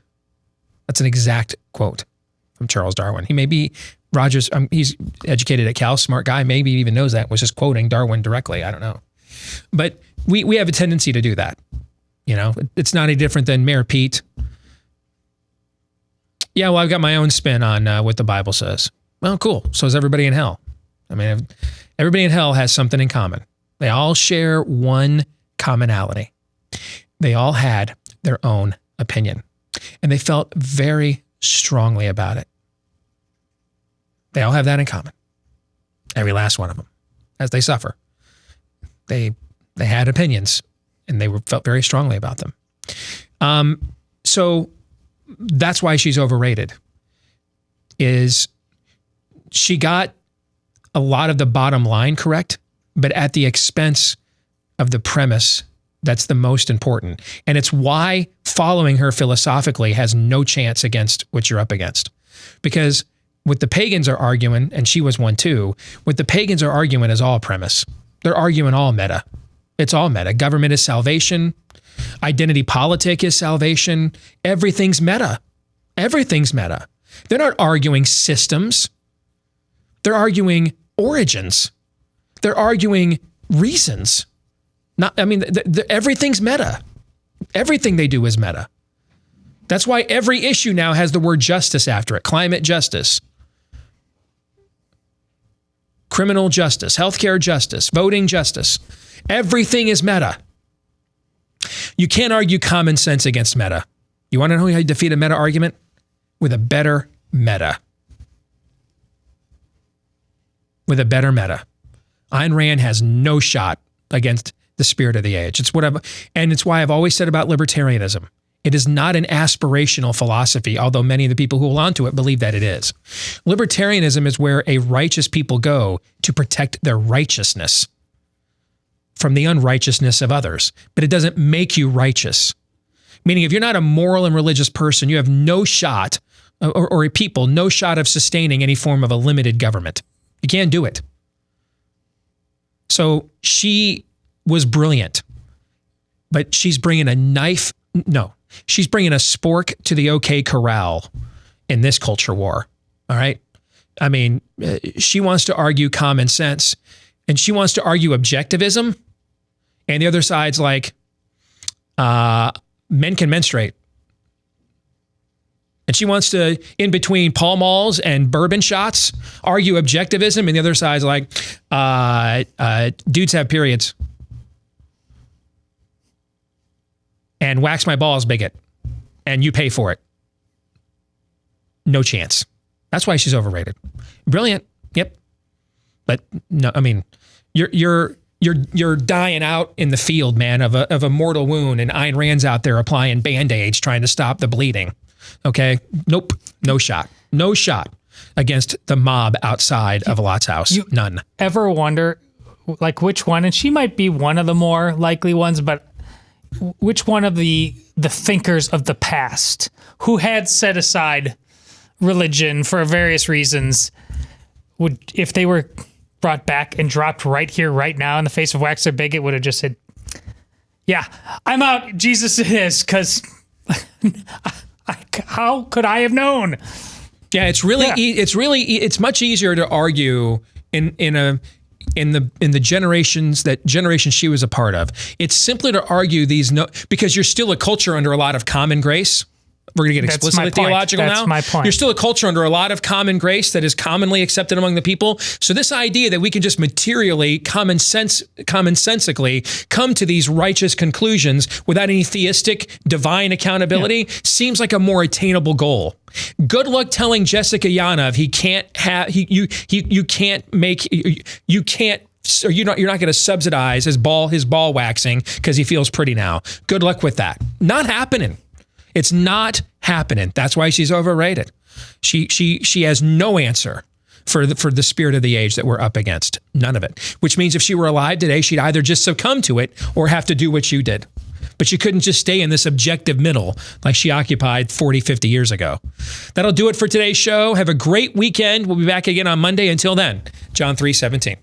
That's an exact quote from Charles Darwin. He may be Rodgers. He's educated at Cal, smart guy. Maybe he even knows that. Was just quoting Darwin directly. I don't know. But we have a tendency to do that. It's not any different than Mayor Pete. Yeah, well, I've got my own spin on what the Bible says. Well, cool. So is everybody in hell. I mean, everybody in hell has something in common. They all share one commonality. They all had their own opinion. And they felt very strongly about it. They all have that in common. Every last one of them. As they suffer. They had opinions and they felt very strongly about them. So that's why she's overrated. Is she got a lot of the bottom line correct, but at the expense of the premise that's the most important. And it's why following her philosophically has no chance against what you're up against. Because what the pagans are arguing, and she was one too, what the pagans are arguing is all premise. They're arguing all meta. It's all meta. Government is salvation. Identity politic is salvation. Everything's meta. Everything's meta. They're not arguing systems. They're arguing origins. They're arguing reasons. Everything's meta. Everything they do is meta. That's why every issue now has the word justice after it. Climate justice, criminal justice, healthcare justice, voting justice. Everything is meta. You can't argue common sense against meta. You want to know how you defeat a meta argument? With a better meta. With a better meta. Ayn Rand has no shot against the spirit of the age. It's why I've always said about libertarianism. It is not an aspirational philosophy, although many of the people who hold on to it believe that it is. Libertarianism is where a righteous people go to protect their righteousness from the unrighteousness of others. But it doesn't make you righteous. Meaning if you're not a moral and religious person, you have no shot, or a people, no shot of sustaining any form of a limited government. You can't do it. So she was brilliant, but she's bringing a knife. No, she's bringing a spork to the OK Corral in this culture war. All right. I mean, she wants to argue common sense and she wants to argue objectivism. And the other side's like, men can menstruate. And she wants to, in between Pall Malls and bourbon shots, argue objectivism. And the other side's like, dudes have periods. And wax my balls, bigot. And you pay for it. No chance. That's why she's overrated. Brilliant. Yep. But no, I mean, you're dying out in the field, man, of a mortal wound. And Ayn Rand's out there applying Band-Aids, trying to stop the bleeding. Okay. Nope. No shot. No shot against the mob outside of Lot's house. None. Ever wonder, like, which one, and she might be one of the more likely ones, but which one of the thinkers of the past who had set aside religion for various reasons would, if they were brought back and dropped right here, right now in the face of wax or bigot, would have just said, yeah, I'm out. Jesus it is, because how could I have known? Yeah, it's much easier to argue in the generations she was a part of. It's simpler to argue because you're still a culture under a lot of common grace. We're going to get explicitly theological now. That's my point. You're still a culture under a lot of common grace that is commonly accepted among the people. So this idea that we can just materially, commonsensically come to these righteous conclusions without any theistic, divine accountability seems like a more attainable goal. Good luck telling Jessica Yanov you're not going to subsidize his ball waxing because he feels pretty now. Good luck with that. Not happening. It's not happening. That's why she's overrated. She has no answer for the spirit of the age that we're up against. None of it. Which means if she were alive today, she'd either just succumb to it or have to do what you did. But she couldn't just stay in this objective middle like she occupied 40, 50 years ago. That'll do it for today's show. Have a great weekend. We'll be back again on Monday. Until then, John 3:17.